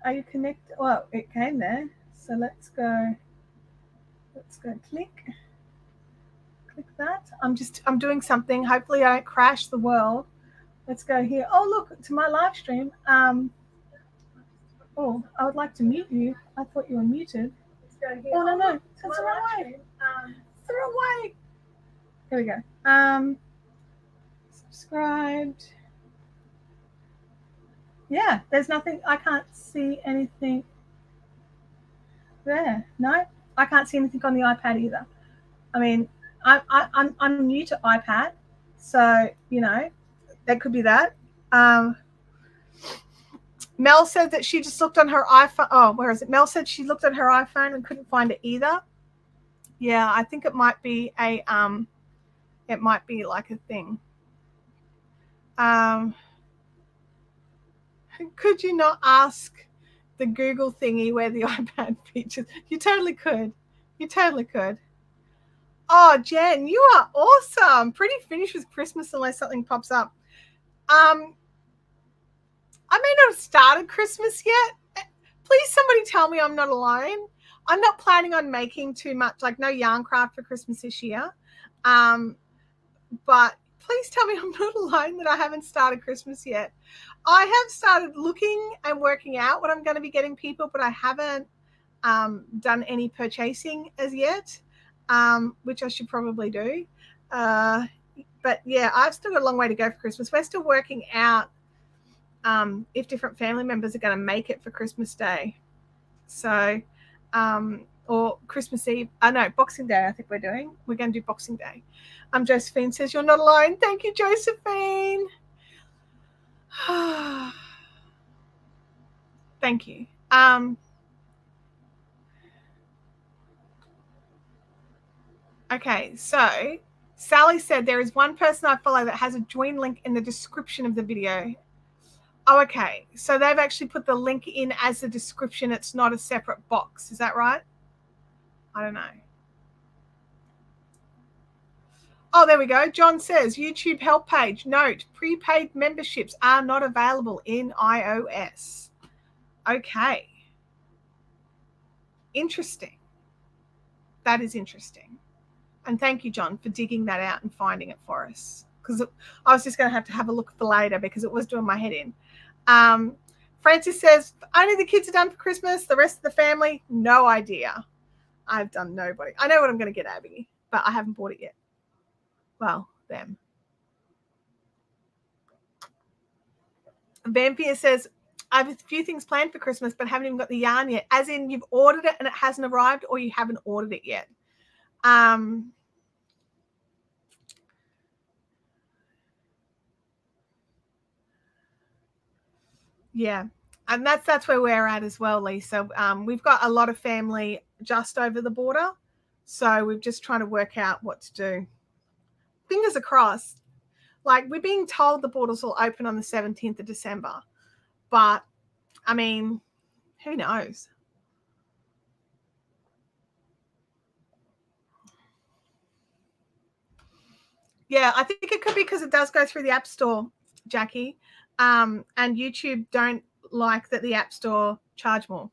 Are you connected? Well, it came there. So let's go click that. I'm doing something. Hopefully I don't crash the world. Let's go here. Oh, look, to my live stream. Oh, I would like to mute you. I thought you were muted. Let's go here. Oh, no. That's the wrong way. It's the wrong way. Here we go. Subscribed. Yeah, there's nothing. I can't see anything there. No, I can't see anything on the iPad either. I mean, I'm new to iPad, so you know that could be that. Mel said that she just looked on her iPhone. Oh, where is it? Mel said she looked on her iPhone and couldn't find it either. Yeah, I think it might be a it might be like a thing. Could you not ask the Google thingy where the iPad features? You totally could. You totally could. Oh, Jen, you are awesome. Pretty finished with Christmas unless something pops up. I may not have started Christmas yet. Please, somebody tell me I'm not alone. I'm not planning on making too much, like no yarn craft for Christmas this year. But please tell me I'm not alone, that I haven't started Christmas yet. I have started looking and working out what I'm going to be getting people, but I haven't done any purchasing as yet, which I should probably do. But yeah, I've still got a long way to go for Christmas. We're still working out if different family members are going to make it for Christmas Day. So, or Christmas Eve. No, Boxing Day, I think we're doing. We're going to do Boxing Day. Josephine says, you're not alone. Thank you, Josephine. Thank you. Okay, so Sally said there is one person I follow that has a join link in the description of the video. Oh, okay. So they've actually put the link in as a description. It's not a separate box. Is that right? I don't know. Oh, there we go. John says, YouTube help page. Note, prepaid memberships are not available in iOS. Okay. Interesting. That is interesting. And thank you, John, for digging that out and finding it for us. Because I was just going to have a look for later because it was doing my head in. Francis says, only the kids are done for Christmas. The rest of the family, no idea. I've done nobody. I know what I'm going to get Abby, but I haven't bought it yet. Well, them. Vampire says, I have a few things planned for Christmas, but haven't even got the yarn yet. As in, you've ordered it and it hasn't arrived, or you haven't ordered it yet. Yeah, and that's where we're at as well, Lisa. We've got a lot of family just over the border, so we're just trying to work out what to do. Fingers are crossed. Like, we're being told the borders will open on the 17th of December, but I mean, who knows? Yeah, I think it could be because it does go through the App Store, Jackie, and YouTube don't like that the App Store charge more.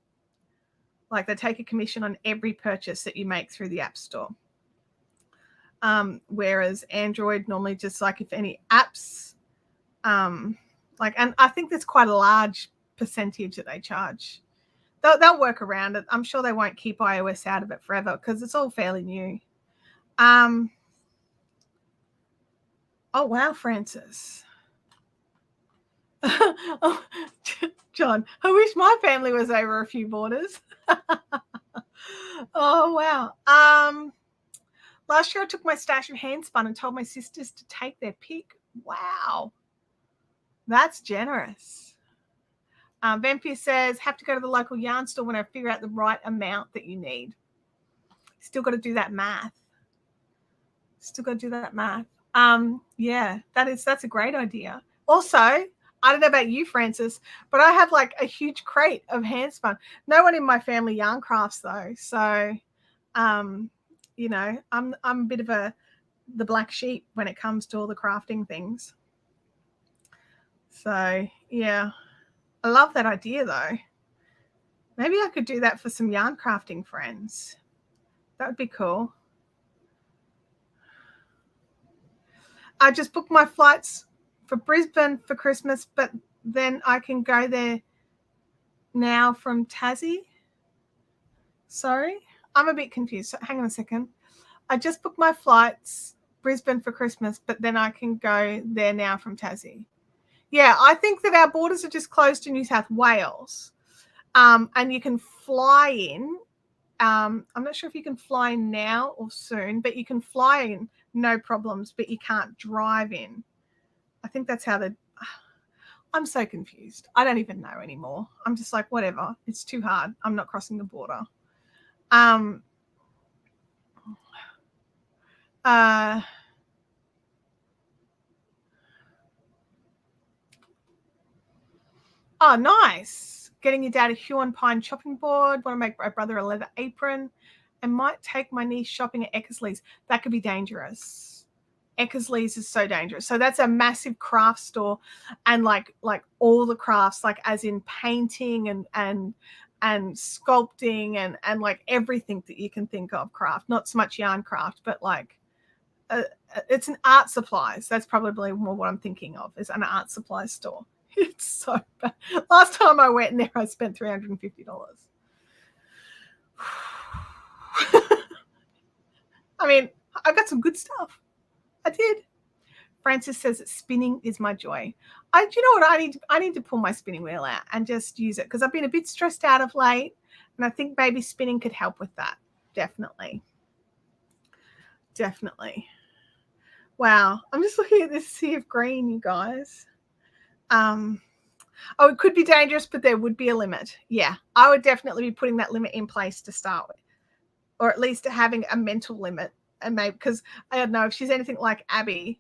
Like, they take a commission on every purchase that you make through the App Store. Whereas Android normally just, like, if any apps, like, and I think there's quite a large percentage that they charge. They'll work around it. I'm sure they won't keep iOS out of it forever because it's all fairly new. Oh, wow, Francis. Oh, John, I wish my family was over a few borders. Oh, wow. Last year I took my stash of handspun and told my sisters to take their pick. Wow. That's generous. Vampire says, have to go to the local yarn store when I figure out the right amount that you need. Still got to do that math. Yeah, that's a great idea. Also, I don't know about you, Francis, but I have like a huge crate of handspun. No one in my family yarn crafts though, so you know, I'm a bit of the black sheep when it comes to all the crafting things. So yeah, I love that idea though. Maybe I could do that for some yarn crafting friends. That would be cool. I just booked my flights for Brisbane for Christmas, but then I can go there now from Tassie. Sorry, I'm a bit confused. So hang on a second. I just booked my flights Brisbane for Christmas, but then I can go there now from Tassie. Yeah, I think that our borders are just closed to New South Wales, and you can fly in. I'm not sure if you can fly in now or soon, but you can fly in, no problems, but you can't drive in. I think that's how I'm so confused. I don't even know anymore. I'm just like, whatever. It's too hard. I'm not crossing the border. Oh, nice. Getting your dad a Huon Pine chopping board. Want to make my brother a leather apron. And might take my niece shopping at Eckersley's. That could be dangerous. Eckersley's is so dangerous. So that's a massive craft store, and like all the crafts, like as in painting and sculpting and like everything that you can think of craft. Not so much yarn craft, but like it's an art supplies. That's probably more what I'm thinking of, is an art supply store. It's so bad. Last time I went in there, I spent $350. I mean, I got some good stuff. I did. Francis says that spinning is my joy. Do you know what I need to pull my spinning wheel out and just use it, because I've been a bit stressed out of late, and I think maybe spinning could help with that. Definitely. Wow, I'm just looking at this sea of green, you guys. Oh, it could be dangerous, but there would be a limit. Yeah, I would definitely be putting that limit in place to start with, or at least having a mental limit. And maybe, because I don't know if she's anything like Abby,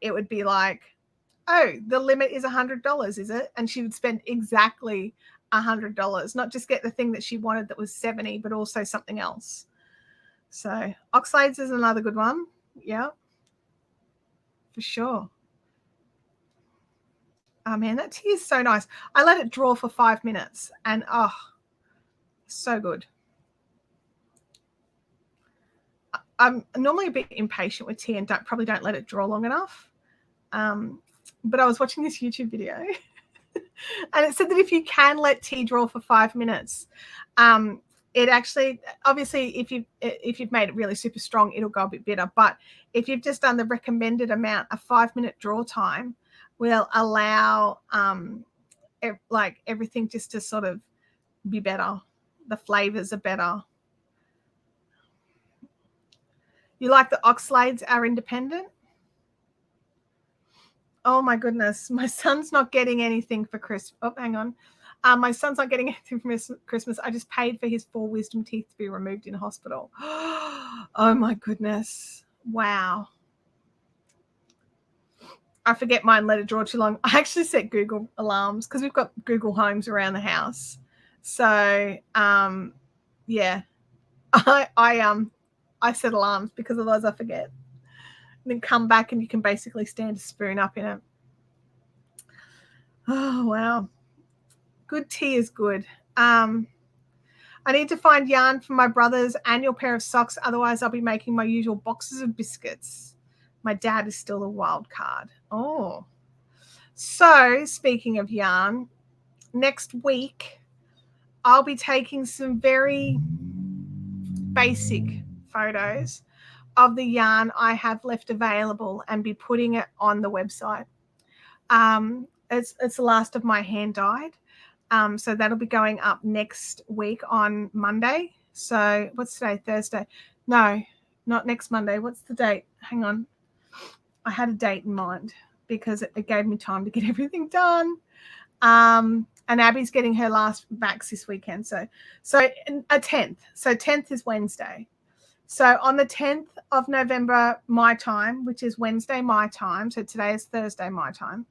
it would be like, oh, the limit is $100, is it? And she would spend exactly $100, not just get the thing that she wanted that was 70, but also something else. So oxalates is another good one. Yeah, for sure. Oh man, that tea is so nice. I let it draw for 5 minutes, and oh, so good. I'm normally a bit impatient with tea and probably don't let it draw long enough. But I was watching this YouTube video and it said that if you can let tea draw for 5 minutes, it actually, obviously, if you've made it really super strong, it'll go a bit bitter. But if you've just done the recommended amount, a 5-minute draw time will allow like everything just to sort of be better. The flavors are better. You like the oxalates are independent? Oh my goodness, my son's not getting anything for Christmas. Oh, hang on. My son's not getting anything for Christmas. I just paid for his 4 wisdom teeth to be removed in hospital. Oh my goodness. Wow. I forget mine let it draw too long. I actually set Google alarms because we've got Google Homes around the house. So yeah, I set alarms because otherwise I forget. And then come back and you can basically stand a spoon up in it. Oh, wow. Good tea is good. I need to find yarn for my brother's annual pair of socks. Otherwise, I'll be making my usual boxes of biscuits. My dad is still a wild card. Oh. So, speaking of yarn, next week, I'll be taking some very basic photos of the yarn I have left available and be putting it on the website. It's the last of my hand dyed. So that'll be going up next week on Monday. So what's today? Thursday? No, not next Monday. What's the date? Hang on. I had a date in mind because it gave me time to get everything done. And Abby's getting her last vax this weekend. So a 10th. So 10th is Wednesday. So on the 10th of November, my time, which is Wednesday, my time. So today is Thursday, my time.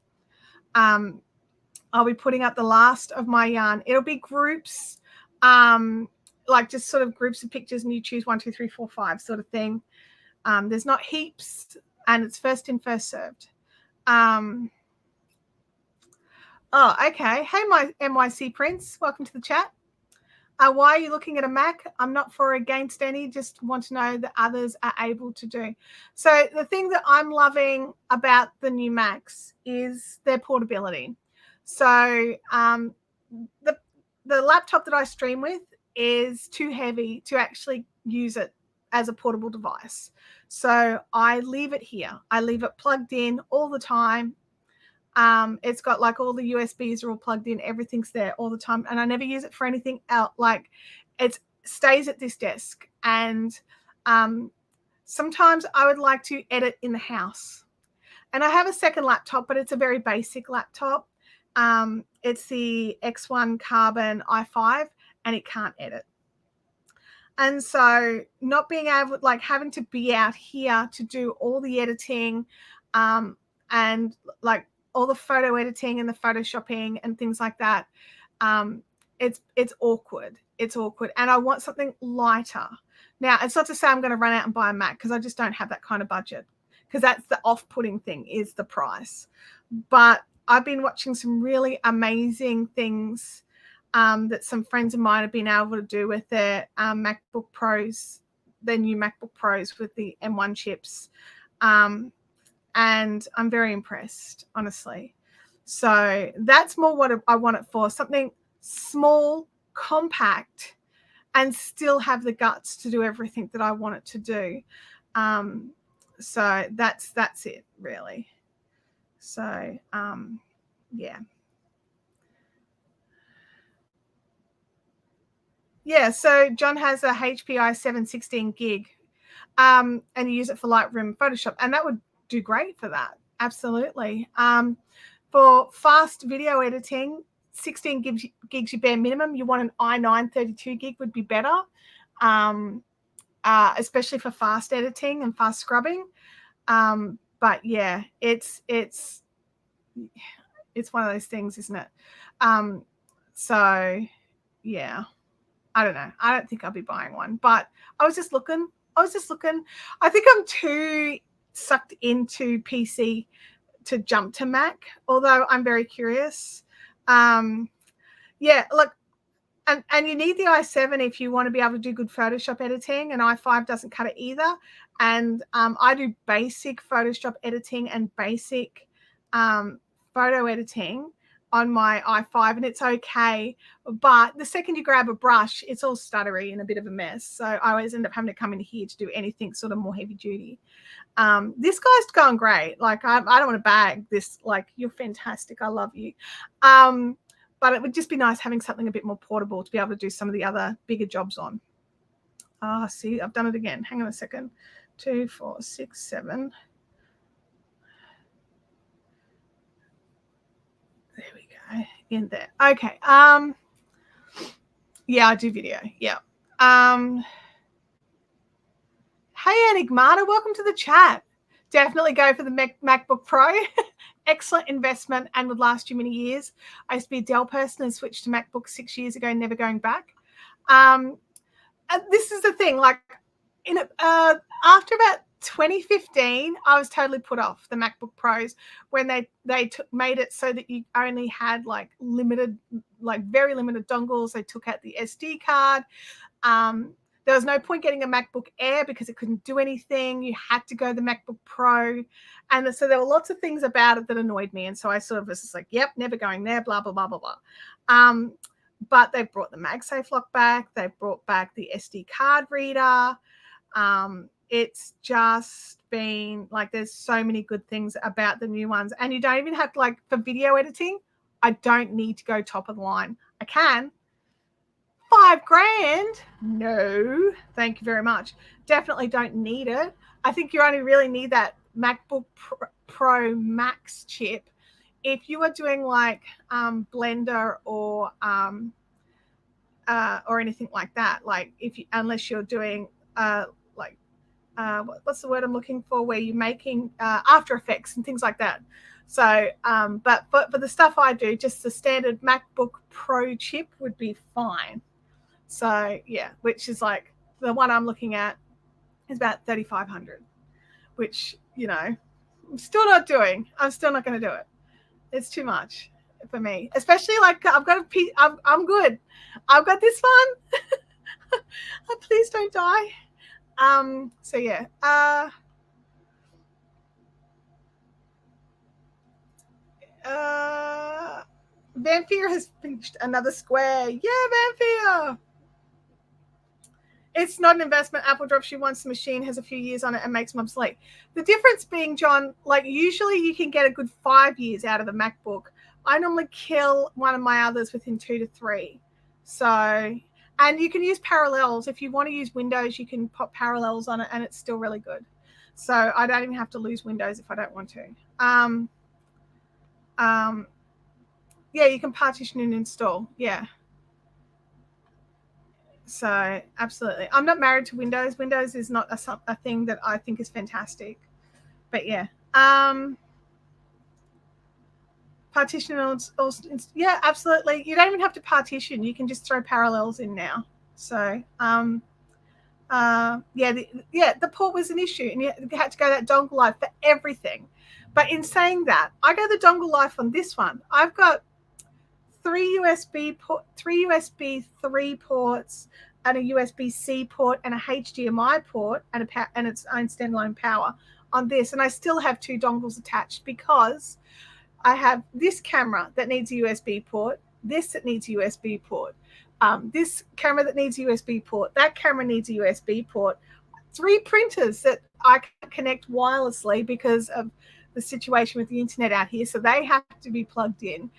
I'll be putting up the last of my yarn. It'll be groups, like just sort of groups of pictures, and you choose 1, 2, 3, 4, 5 sort of thing. There's not heaps, and it's first in, first served. Oh, okay. Hey, my NYC Prince. Welcome to the chat. Why are you looking at a Mac? I'm not for or against any, just want to know that others are able to do. So the thing that I'm loving about the new Macs is their portability. So the laptop that I stream with is too heavy to actually use it as a portable device. So I leave it here. I leave it plugged in all the time. It's got like all the USBs are all plugged in. Everything's there all the time. And I never use it for anything else. Like it stays at this desk. And sometimes I would like to edit in the house. And I have a second laptop, but it's a very basic laptop. It's the X1 Carbon i5 and it can't edit. And so not being able, like having to be out here to do all the editing and like all the photo editing and the photoshopping and things like that, it's awkward. It's awkward. And I want something lighter. Now, it's not to say I'm going to run out and buy a Mac because I just don't have that kind of budget, because that's the off-putting thing is the price. But I've been watching some really amazing things that some friends of mine have been able to do with their MacBook Pros, their new MacBook Pros with the M1 chips. And I'm very impressed, honestly. So that's more what I want it for, something small, compact, and still have the guts to do everything that I want it to do. So that's it really. So yeah. Yeah, so John has a HPI 716 gig, and you use it for Lightroom, Photoshop, and that would do great for that. Absolutely. For fast video editing, 16 gigs you bare minimum. You want an i9 32 gig would be better, especially for fast editing and fast scrubbing. But yeah, it's one of those things, isn't it? So yeah. I don't know. I don't think I'll be buying one, but I was just looking. I think I'm too sucked into PC to jump to Mac, although I'm very curious. Yeah, look, and you need the i7 if you want to be able to do good Photoshop editing, and i5 doesn't cut it either. And I do basic Photoshop editing and basic photo editing on my i5, and it's okay. But the second you grab a brush, it's all stuttery and a bit of a mess. So I always end up having to come in here to do anything sort of more heavy duty. This guy's going great. Like, I don't want to bag this. Like, you're fantastic. I love you. But it would just be nice having something a bit more portable to be able to do some of the other bigger jobs on. See, I've done it again. Hang on a second. 2, 4, 6, 7. There we go. In there. Okay. Yeah, I do video. Yeah. Hey, Enigmata, welcome to the chat. Definitely go for the MacBook Pro. Excellent investment and would last you many years. I used to be a Dell person and switched to MacBook 6 years ago, never going back. And this is the thing, like, after about 2015, I was totally put off the MacBook Pros when they made it so that you only had like very limited dongles. They took out the SD card. There was no point getting a MacBook Air because it couldn't do anything. You had to go the MacBook Pro. And so there were lots of things about it that annoyed me. And so I sort of was just like, yep, never going there, blah, blah, blah, blah, blah. But they brought the MagSafe lock back. They brought back the SD card reader. It's just been like, there's so many good things about the new ones. And you don't even have to, like, for video editing, I don't need to go top of the line. I can. $5,000? No, thank you very much. Definitely don't need it. I think you only really need that MacBook Pro Max chip if you are doing like Blender or anything like that. Like, unless you're doing what's the word I'm looking for, where you're making After Effects and things like that. So, but for the stuff I do, just the standard MacBook Pro chip would be fine. So yeah, which is like the one I'm looking at is about $3,500, which, you know, I'm still not doing. I'm still not going to do it. It's too much for me, especially like I've got I'm good. I've got this one. Please don't die. So yeah. Vampire has finished another square. Yeah, Vampire. It's not an investment. Apple drops you once the machine has a few years on it and makes them obsolete. The difference being, John, like, usually you can get a good 5 years out of the MacBook. I normally kill one of my others within 2 to 3. So, and you can use parallels. If you want to use Windows, you can pop parallels on it and it's still really good. So I don't even have to lose Windows if I don't want to. Yeah, you can partition and install. Yeah. So absolutely. I'm not married to Windows. Windows is not a thing that I think is fantastic. But yeah. Partition also, yeah, absolutely. You don't even have to partition. You can just throw parallels in now. So the port was an issue, and you had to go that dongle life for everything. But in saying that, I go the dongle life on this one. I've got 3 USB 3 ports, and a USB-C port, and a HDMI port, and its own standalone power on this. And I still have 2 dongles attached because I have this camera that needs a USB port, this that needs a USB port, this camera that needs a USB port, that camera needs a USB port. 3 printers that I can connect wirelessly because of the situation with the internet out here, so they have to be plugged in,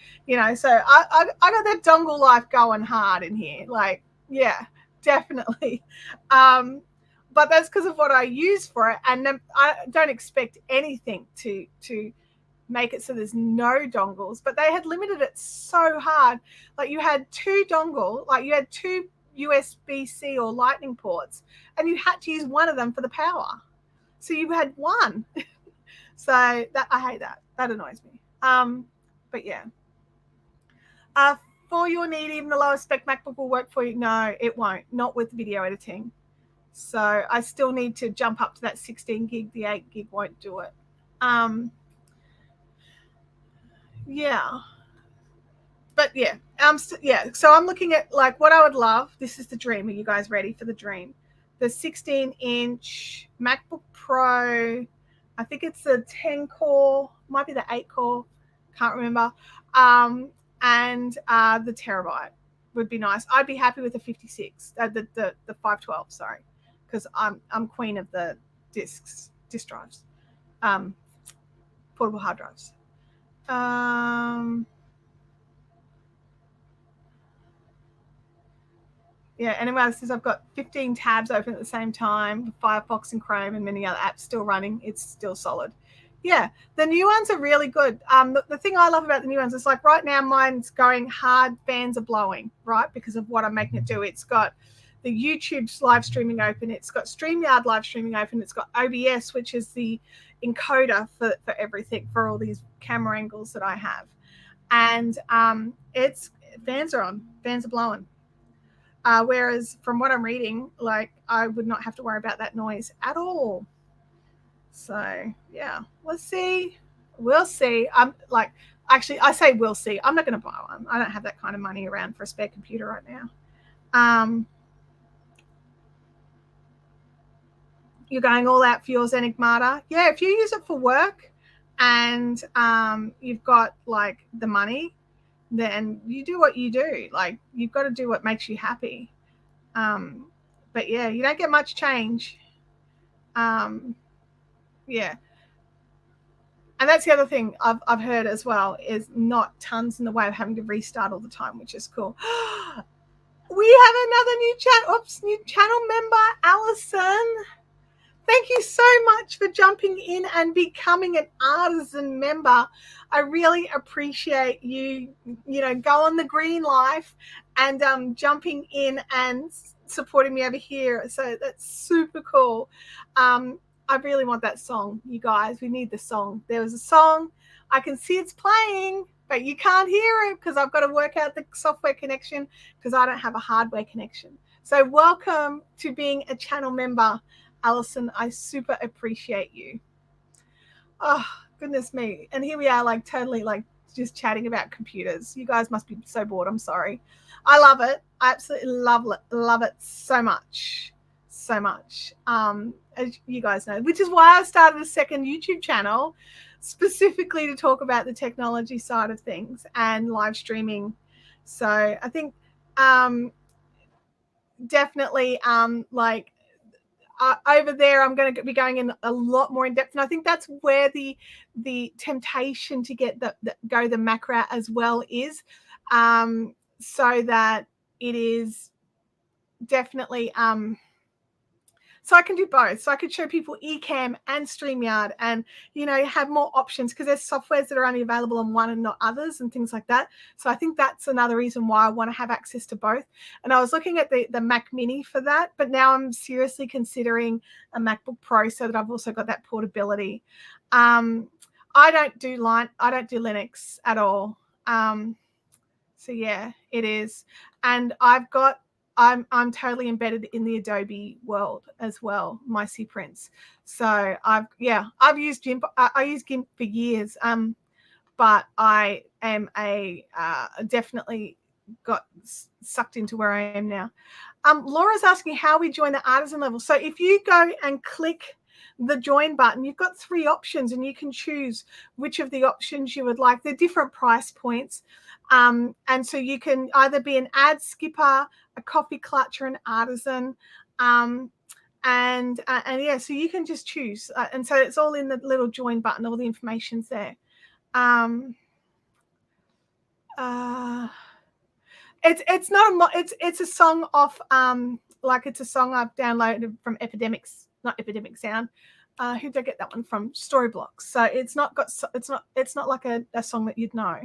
so I got that dongle life going hard in here, like, yeah, definitely. But that's because of what I use for it, and I don't expect anything to make it so there's no dongles, but they had limited it so hard. Like, you had 2 dongle, like you had 2 USB-C or lightning ports, and you had to use one of them for the power, so you had one. So that, I hate that. That annoys me. But yeah. For your need, even the lowest spec MacBook will work for you. No, it won't. Not with video editing. So I still need to jump up to that 16 gig. The 8 gig won't do it. Yeah. But yeah. Yeah. So I'm looking at, like, what I would love. This is the dream. Are you guys ready for the dream? The 16-inch MacBook Pro. I think it's the 10 core, might be the 8 core, can't remember. And the terabyte would be nice. I'd be happy with the 56, the 512, sorry, because I'm queen of the disk drives, portable hard drives. Yeah, anyway, it says I've got 15 tabs open at the same time, Firefox and Chrome and many other apps still running. It's still solid. Yeah, the new ones are really good. The thing I love about the new ones is, like, right now mine's going hard, fans are blowing, right, because of what I'm making it do. It's got the YouTube's live streaming open. It's got StreamYard live streaming open. It's got OBS, which is the encoder for everything, for all these camera angles that I have. And it's fans are on, fans are blowing. Whereas from what I'm reading, like, I would not have to worry about that noise at all. So yeah, let's see. We'll see. Actually, I say we'll see. I'm not going to buy one. I don't have that kind of money around for a spare computer right now. You're going all out for yours, Enigmata. Yeah, if you use it for work and you've got, like, the money, then you do what you do. Like, you've got to do what makes you happy. But yeah, you don't get much change. Yeah. And that's the other thing I've heard as well, is not tons in the way of having to restart all the time, which is cool. We have another new channel member, Allison. Thank you so much for jumping in and becoming an Artisan member. I really appreciate you, going the green life and jumping in and supporting me over here. So that's super cool. I really want that song, you guys. We need the song. There was a song. I can see it's playing, but you can't hear it because I've got to work out the software connection because I don't have a hardware connection. So welcome to being a channel member, Allison. I super appreciate you. Oh, goodness me. And here we are, like, totally, like, just chatting about computers. You guys must be so bored. I'm sorry. I love it. I absolutely love it so much. So much. As you guys know, which is why I started a second YouTube channel specifically to talk about the technology side of things and live streaming. So I think definitely over there, I'm going to be going in a lot more in depth, and I think that's where the temptation to get go the Mac route as well is, so that it is definitely so I can do both. So I could show people Ecamm and StreamYard and, have more options because there's softwares that are only available on one and not others and things like that. So I think that's another reason why I want to have access to both. And I was looking at the Mac Mini for that, but now I'm seriously considering a MacBook Pro so that I've also got that portability. I don't do Linux at all. So yeah, it is. And I'm totally embedded in the Adobe world as well, my C prints. So I've used GIMP. I use GIMP for years, but I am definitely got sucked into where I am now. Laura's asking how we join the Artisan level. So if you go and click the join button, you've got 3 options and you can choose which of the options you would like. They're different price points. And so you can either be an ad skipper, a coffee clutcher, an artisan. And yeah, so you can just choose. And so it's all in the little join button. All the information's there. It's not it's a song off like it's a song I've downloaded from not Epidemic Sound. Who did I get that one from? Storyblocks. So it's not like a song that you'd know.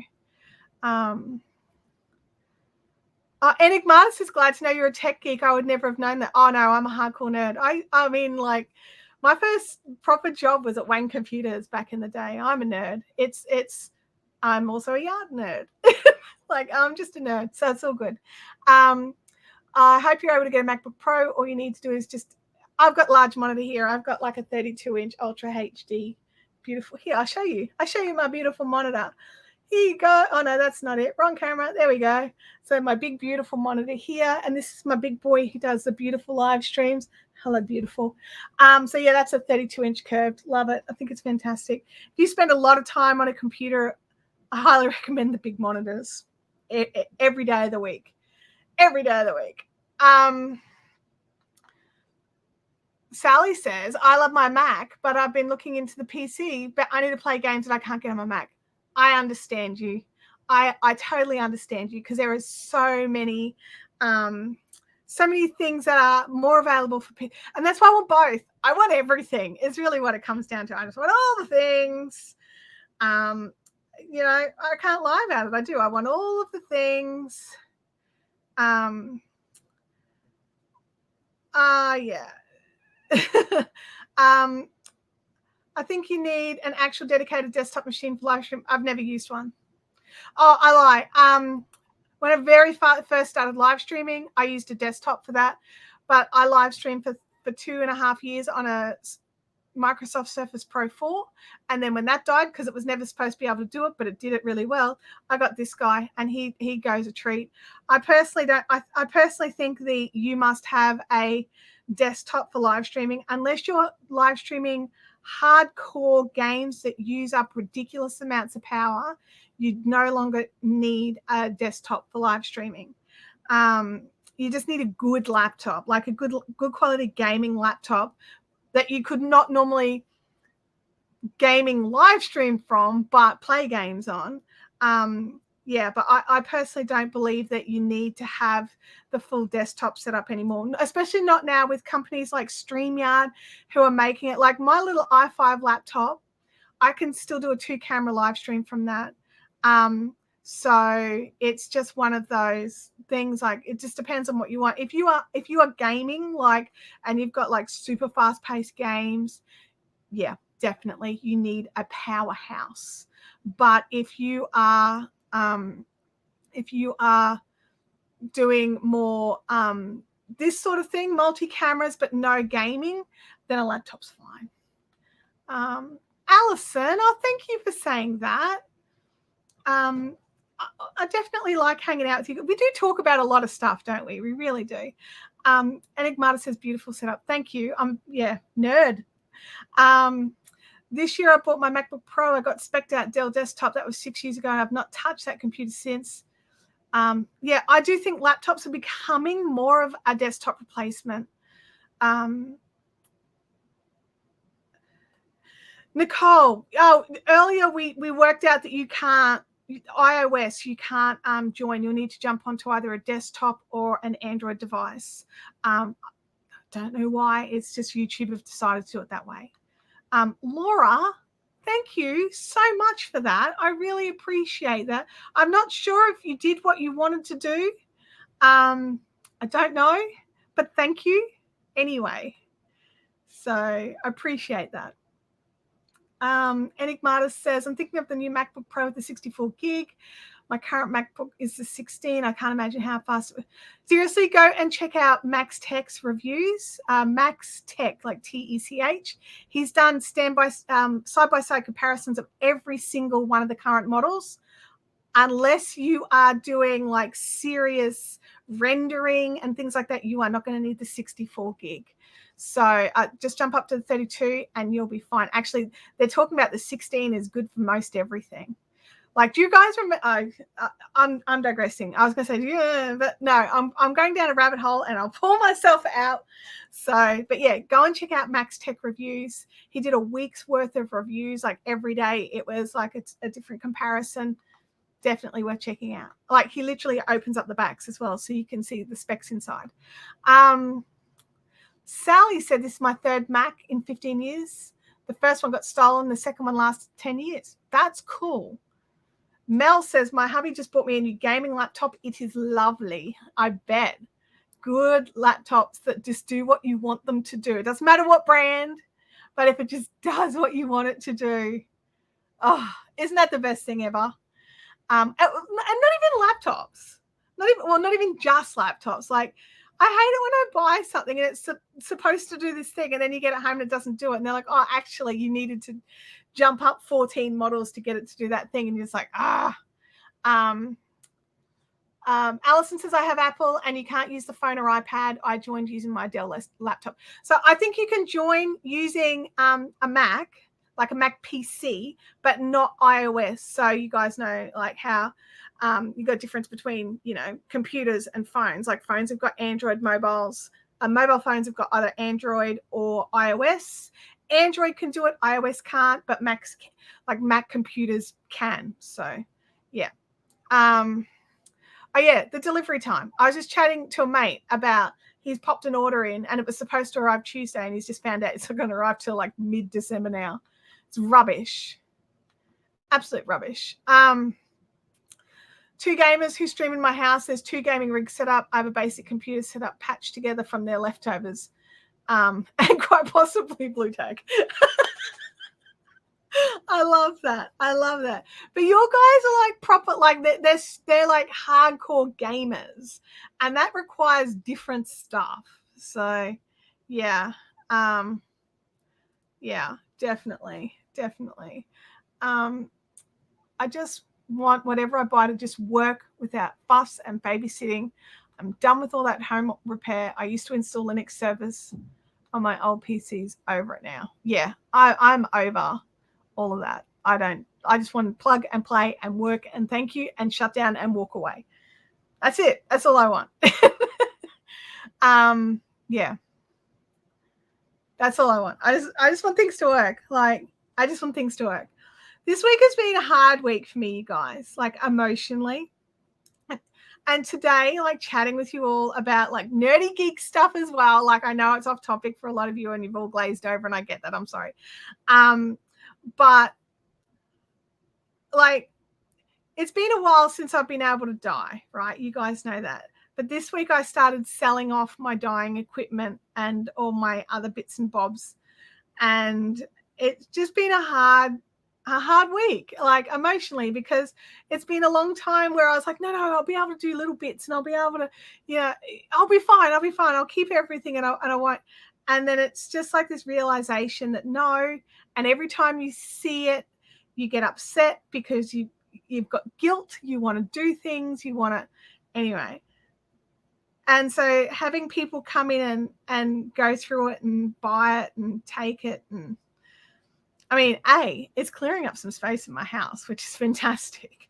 Enigmatis is glad to know you're a tech geek. I would never have known that. Oh no, I'm a hardcore nerd. I mean, like, my first proper job was at Wang Computers back in the day. I'm a nerd. I'm also a yard nerd. Like, I'm just a nerd, so it's all good. I hope you're able to get a MacBook Pro. All you need to do is I've got large monitor here. I've got like a 32-inch Ultra HD. Beautiful. Here, I'll show you my beautiful monitor. Here you go. Oh no, that's not it. Wrong camera. There we go. So my big, beautiful monitor here. And this is my big boy who does the beautiful live streams. Hello, beautiful. So yeah, that's a 32-inch curved. Love it. I think it's fantastic. If you spend a lot of time on a computer, I highly recommend the big monitors every day of the week. Every day of the week. Sally says, I love my Mac, but I've been looking into the PC, but I need to play games that I can't get on my Mac. I understand you. I totally understand you, because there are so many things that are more available for people. And that's why I want both. I want everything. It's really what it comes down to. I just want all the things. You know, I can't lie about it. I do. I want all of the things. Yeah. I think you need an actual dedicated desktop machine for live stream. I've never used one. Oh, I lie. When I very first started live streaming, I used a desktop for that. But I live streamed for 2.5 years on a Microsoft Surface Pro 4. And then when that died, because it was never supposed to be able to do it, but it did it really well, I got this guy, and he goes a treat. I personally think that you must have a desktop for live streaming, unless you're live streaming hardcore games that use up ridiculous amounts of power. You no longer need a desktop for live streaming. You just need a good laptop, like a good quality gaming laptop that you could not normally gaming live stream from, but play games on. Yeah, but I personally don't believe that you need to have the full desktop set up anymore, especially not now with companies like StreamYard who are making it. Like my little i5 laptop, I can still do a 2-camera live stream from that. So it's just one of those things. Like, it just depends on what you want. If you are gaming, like, and you've got like super fast paced games, yeah, definitely you need a powerhouse. But if you are doing more this sort of thing, multi-cameras but no gaming, then a laptop's fine. Alison, oh, thank you for saying that. I definitely like hanging out with you. We do talk about a lot of stuff, don't we? We really do. Enigmata says, beautiful setup. Thank you. Yeah, nerd. This year I bought my MacBook Pro. I got spec'd out Dell desktop. That was 6 years ago. I've not touched that computer since. Yeah, I do think laptops are becoming more of a desktop replacement. Nicole, earlier we worked out that you can't, iOS, you can't join. You'll need to jump onto either a desktop or an Android device. I don't know why. It's just YouTube have decided to do it that way. Laura, thank you so much for that. I really appreciate that. I'm not sure if you did what you wanted to do. I don't know, but thank you anyway. So I appreciate that. Enigmata says, I'm thinking of the new MacBook Pro with the 64 gig. My current MacBook is the 16. I can't imagine how fast. Seriously, go and check out Max Tech's reviews. Max Tech, like TECH. He's done side-by-side comparisons of every single one of the current models. Unless you are doing like serious rendering and things like that, you are not going to need the 64 gig. So just jump up to the 32 and you'll be fine. Actually, they're talking about the 16 is good for most everything. Like, do you guys remember? I'm digressing. I was going to say, yeah, but no, I'm going down a rabbit hole and I'll pull myself out. So, but yeah, go and check out Max Tech Reviews. He did a week's worth of reviews, like every day. It was like it's a different comparison. Definitely worth checking out. Like, he literally opens up the backs as well, so you can see the specs inside. Sally said, this is my third Mac in 15 years. The first one got stolen. The second one lasted 10 years. That's cool. Mel says, my hubby just bought me a new gaming laptop. It is lovely. I bet. Good laptops that just do what you want them to do. It doesn't matter what brand, but if it just does what you want it to do. Oh, isn't that the best thing ever? And not even laptops. Not even just laptops. Like, I hate it when I buy something and it's supposed to do this thing and then you get it home and it doesn't do it. And they're like, oh, actually, you needed to jump up 14 models to get it to do that thing. And you're just like, Allison says, I have Apple and you can't use the phone or iPad. I joined using my Dell laptop. So I think you can join using a Mac, like a Mac PC, but not iOS. So you guys know like how you got a difference between, computers and phones. Like, phones have got Android mobiles. Mobile phones have got either Android or iOS. Android can do it, iOS can't, but Mac computers can. So yeah. Oh yeah, the delivery time. I was just chatting to a mate about, he's popped an order in and it was supposed to arrive Tuesday and he's just found out it's going to arrive till like mid-December now. It's rubbish. Absolute rubbish. 2 gamers who stream in my house. There's 2 gaming rigs set up. I have a basic computer set up, patched together from their leftovers, and quite possibly blue tag. I love that. But your guys are like proper, like they're like hardcore gamers, and that requires different stuff. So, yeah, yeah, definitely. I just want whatever I buy to just work without fuss and babysitting. I'm done with all that home repair. I used to install Linux servers on my old PCs. Over it now. Yeah, I'm over all of that. I just want to plug and play and work and thank you and shut down and walk away. That's it. That's all I want. Yeah. That's all I want. I just want things to work. Like, I just want things to work. This week has been a hard week for me, you guys, like emotionally. And today, like chatting with you all about like nerdy geek stuff as well. Like, I know it's off topic for a lot of you and you've all glazed over and I get that. I'm sorry. But like, it's been a while since I've been able to dye, right? You guys know that. But this week I started selling off my dyeing equipment and all my other bits and bobs. And it's just been a hard week, like emotionally, because it's been a long time where I was like, no, I'll be able to do little bits and I'll be able to, I'll be fine. I'll keep everything and I won't. And then it's just like this realization that no, and every time you see it, you get upset because you've got guilt, you want to do things, you want to, anyway. And so having people come in and go through it and buy it and take it, and I mean, it's clearing up some space in my house, which is fantastic.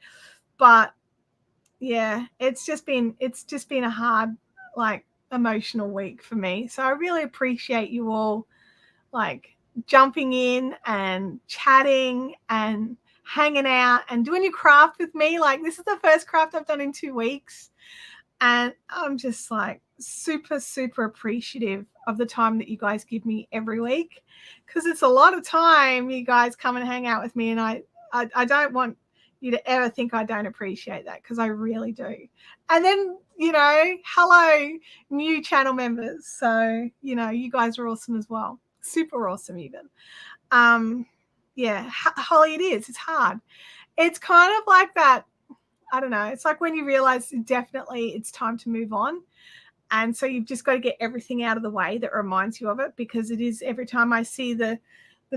But yeah, it's just been a hard, like, emotional week for me. So I really appreciate you all like jumping in and chatting and hanging out and doing your craft with me. Like, this is the first craft I've done in 2 weeks. And I'm just like super, super appreciative of the time that you guys give me every week, because it's a lot of time you guys come and hang out with me. And I don't want you to ever think I don't appreciate that, because I really do. And then, hello, new channel members. So, you guys are awesome as well. Super awesome even. Yeah, Holly, it is. It's hard. It's kind of like that. I don't know. It's like when you realize definitely it's time to move on. And so you've just got to get everything out of the way that reminds you of it, because it is, every time I see the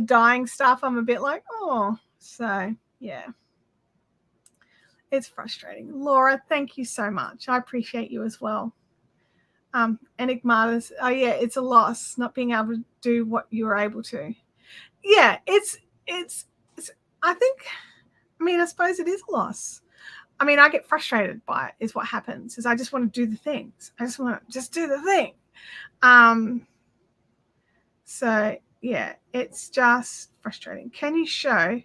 dying stuff, I'm a bit like, oh, so yeah, it's frustrating. Laura, thank you so much. I appreciate you as well. Enigmatas, oh yeah, it's a loss not being able to do what you were able to. Yeah, it's I think I mean, I suppose it is a loss. I mean, I get frustrated by it is what happens, is I just want to do the things. I just want to just do the thing. So yeah, it's just frustrating. Can you show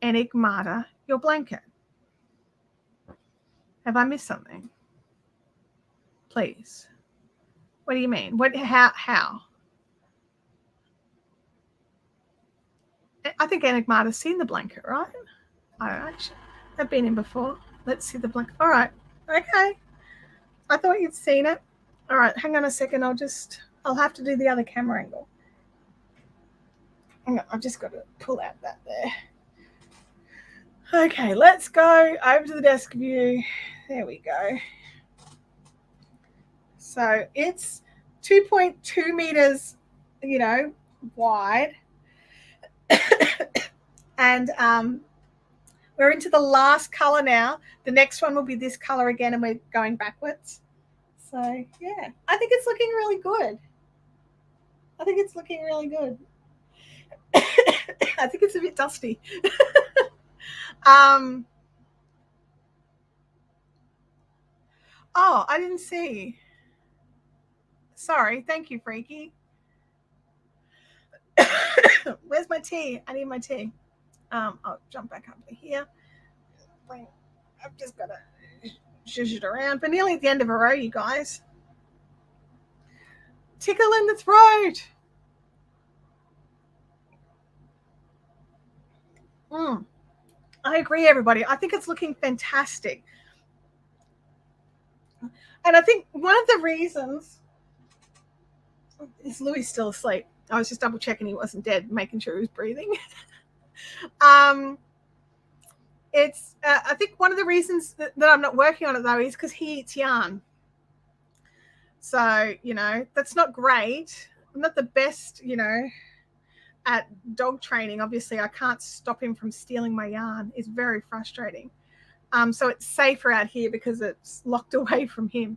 Enigmata your blanket? Have I missed something? Please. What do you mean? What? How? I think Enigmata's seen the blanket, right? I don't actually. I've been in before. Let's see the blanket. All right. Okay. I thought you'd seen it. All right. Hang on a second. I'll have to do the other camera angle. Hang on. I've just got to pull out that there. Okay. Let's go over to the desk view. There we go. So it's 2.2 meters, wide. And we're into the last color now. The next one will be this color again, and we're going backwards. So yeah, I think it's looking really good. I think it's a bit dusty. Oh, I didn't see. Sorry. Thank you, Freaky. Where's my tea? I need my tea. I'll jump back up to here. I've just got to zhuzh it around. But nearly at the end of a row, you guys. Tickle in the throat. I agree, everybody. I think it's looking fantastic. And I think one of the reasons is Louis still asleep. I was just double checking he wasn't dead, making sure he was breathing. It's I think one of the reasons that I'm not working on it though is because he eats yarn. So, that's not great. I'm not the best, at dog training. Obviously, I can't stop him from stealing my yarn. It's very frustrating. So it's safer out here because it's locked away from him.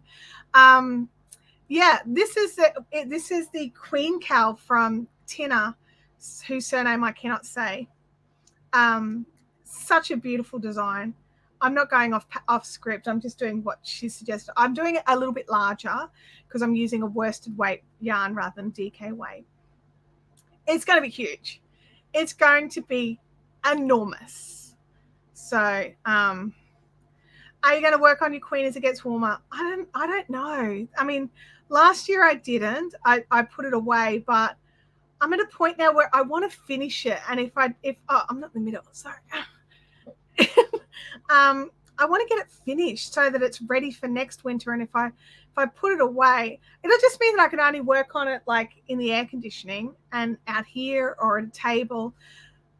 Yeah, this is the Queen Cow from Tina, whose surname I cannot say. Such a beautiful design. I'm not going off script. I'm just doing what she suggested. I'm doing it a little bit larger because I'm using a worsted weight yarn rather than DK weight. It's going to be huge. It's going to be enormous. So, are you going to work on your queen as it gets warmer? I don't know. I mean, last year I didn't. I put it away, but I'm at a point now where I want to finish it. And I'm not in the middle, sorry. I want to get it finished so that it's ready for next winter. And if I put it away, it'll just mean that I can only work on it like in the air conditioning and out here or at a table.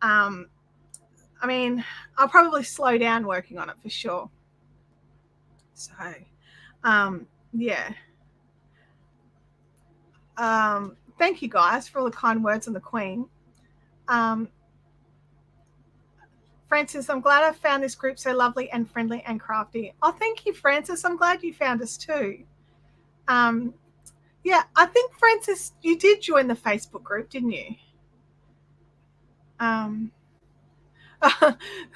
I mean, I'll probably slow down working on it for sure. So, yeah. Thank you guys for all the kind words on the Queen. Francis, I'm glad I found this group so lovely and friendly and crafty. Oh, thank you, Francis. I'm glad you found us too. Yeah, I think, Francis, you did join the Facebook group, didn't you?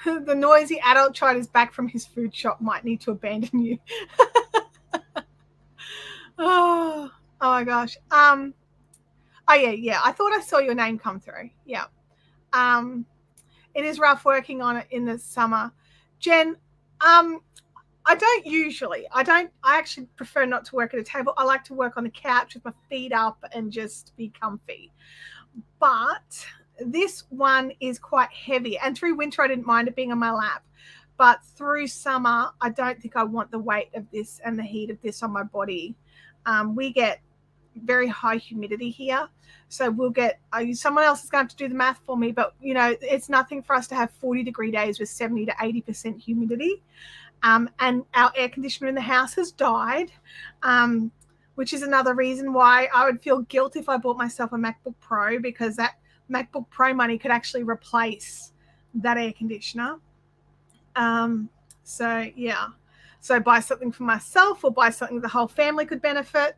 The noisy adult child is back from his food shop, might need to abandon you. Oh my gosh. Oh yeah. I thought I saw your name come through. Yeah. It is rough working on it in the summer. Jen, I actually prefer not to work at a table. I like to work on the couch with my feet up and just be comfy. But this one is quite heavy. And through winter, I didn't mind it being on my lap. But through summer, I don't think I want the weight of this and the heat of this on my body. We get very high humidity here. So we'll get, someone else is going to have to do the math for me, but it's nothing for us to have 40-degree days with 70 to 80% humidity. And our air conditioner in the house has died, which is another reason why I would feel guilt if I bought myself a MacBook Pro, because that MacBook Pro money could actually replace that air conditioner. So yeah, so buy something for myself or buy something the whole family could benefit.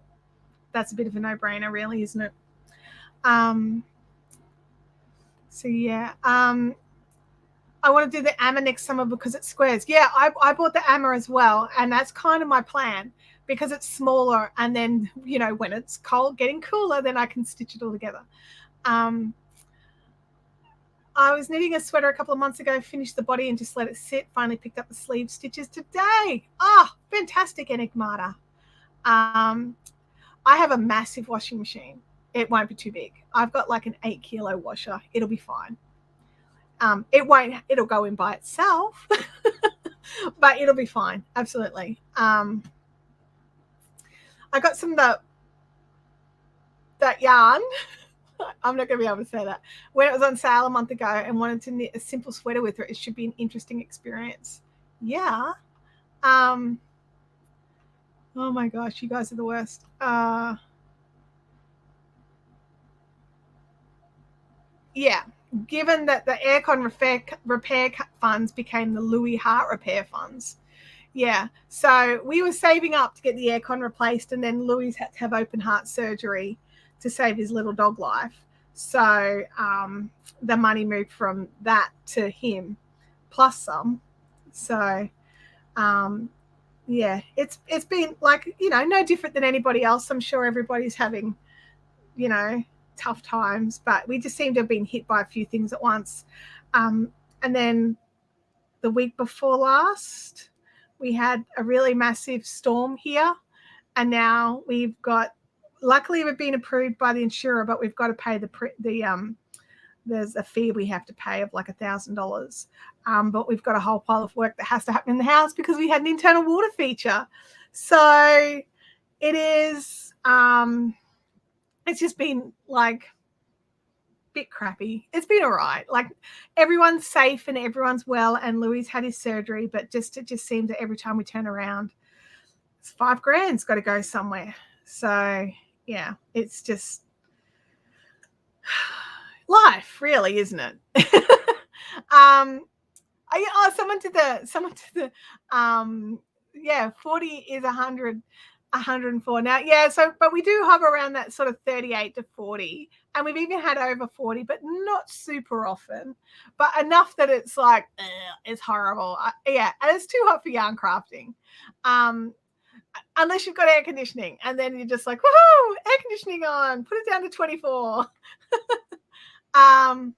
That's a bit of a no-brainer, really, isn't it? So yeah. I want to do the Amma next summer because it squares. Yeah, I bought the Amma as well, and that's kind of my plan because it's smaller, and then, you know, when it's cold, getting cooler, then I can stitch it all together. I was knitting a sweater a couple of months ago, finished the body and just let it sit. Finally picked up the sleeve stitches today. Ah, fantastic, Enigmata. I have a massive washing machine. It won't be too big. I've got like an 8-kilo washer. It'll be fine. It'll go in by itself, but it'll be fine. Absolutely. I got some of that yarn. I'm not going to be able to say that. When it was on sale a month ago and wanted to knit a simple sweater with it, it should be an interesting experience. Yeah. Oh my gosh, you guys are the worst. Yeah. Given that the aircon repair funds became the Louis Hart repair funds. Yeah. So we were saving up to get the aircon replaced, and then Louis had to have open heart surgery to save his little dog life. So the money moved from that to him, plus some. So yeah, it's been like, you know, no different than anybody else. I'm sure everybody's having, you know, tough times, but we just seem to have been hit by a few things at once. And then the week before last, we had a really massive storm here, and now we've got, luckily we've been approved by the insurer, but we've got to pay there's a fee we have to pay of like $1,000. But we've got a whole pile of work that has to happen in the house because we had an internal water feature. So it is, it's just been like a bit crappy. It's been all right. Like, everyone's safe and everyone's well, and Louis had his surgery, but it just seems that every time we turn around, it's $5,000's got to go somewhere. So yeah, it's just life, really, isn't it? Someone did the yeah, 40 is 100, 104 now. Yeah, so but we do hover around that sort of 38 to 40, and we've even had over 40, but not super often, but enough that it's like, it's horrible. Yeah, and it's too hot for yarn crafting. Unless you've got air conditioning, and then you're just like, woohoo, air conditioning on, put it down to 24. I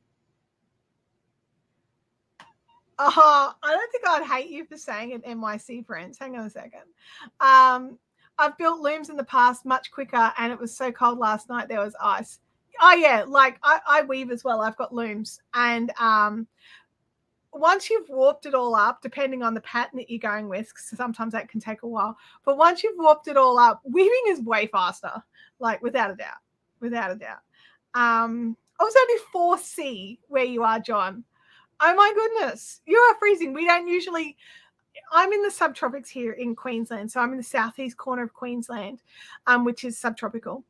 don't think I'd hate you for saying it, NYC friends. Hang on a second. I've built looms in the past much quicker, and it was so cold last night there was ice. Oh yeah, like I weave as well. I've got looms, and once you've warped it all up, depending on the pattern that you're going with, because sometimes that can take a while, but once you've warped it all up, weaving is way faster, like without a doubt. I was only 4C where you are, John. Oh my goodness, you are freezing. We don't usually, I'm in the subtropics here in Queensland, so I'm in the southeast corner of Queensland, which is subtropical.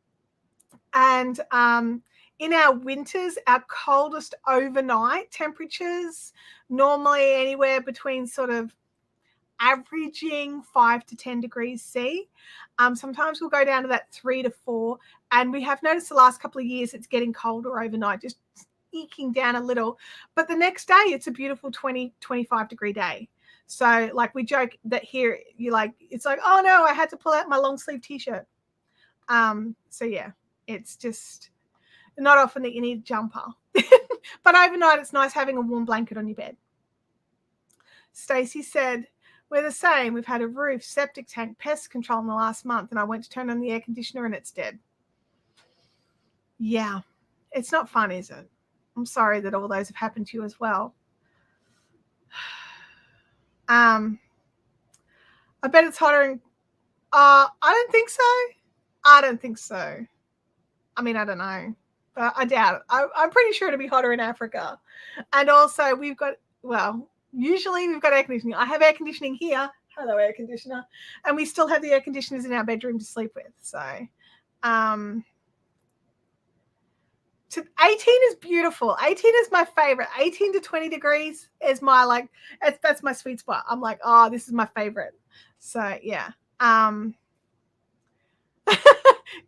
And in our winters, our coldest overnight temperatures, normally anywhere between sort of averaging 5 to 10 degrees C. Sometimes we'll go down to that 3 to 4. And we have noticed the last couple of years it's getting colder overnight, just eking down a little. But the next day, it's a beautiful 20, 25 degree day. So like we joke that here, it's like, oh no, I had to pull out my long sleeve t-shirt. So yeah, it's just not often that you need a jumper. But overnight, it's nice having a warm blanket on your bed. Stacey said, we're the same. We've had a roof, septic tank, pest control in the last month, and I went to turn on the air conditioner and it's dead. Yeah, it's not fun, is it? I'm sorry that all those have happened to you as well. I bet it's hotter in, I don't think so. I mean, I don't know, but I doubt it. I'm pretty sure it'll be hotter in Africa. And also we've got, usually we've got air conditioning. I have air conditioning here. Hello, air conditioner. And we still have the air conditioners in our bedroom to sleep with. So 18 is beautiful. 18 is my favorite. 18 to 20 degrees is my, that's my sweet spot. I'm like, oh, this is my favorite. So yeah.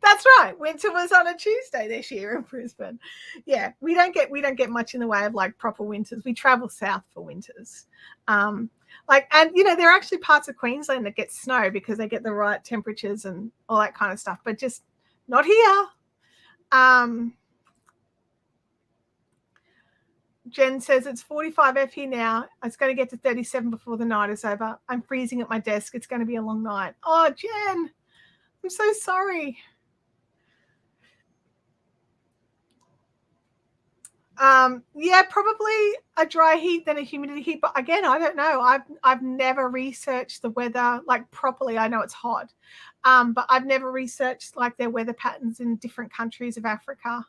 That's right. Winter was on a Tuesday this year in Brisbane. Yeah, we don't get much in the way of like proper winters. We travel south for winters. And there are actually parts of Queensland that get snow because they get the right temperatures and all that kind of stuff, but just not here. Jen says it's 45 here now. It's going to get to 37 before the night is over. I'm freezing at my desk. It's going to be a long night. Oh, Jen, I'm so sorry. Yeah, probably a dry heat than a humidity heat. But again, I don't know. I've never researched the weather like properly. I know it's hot, but I've never researched like their weather patterns in different countries of Africa.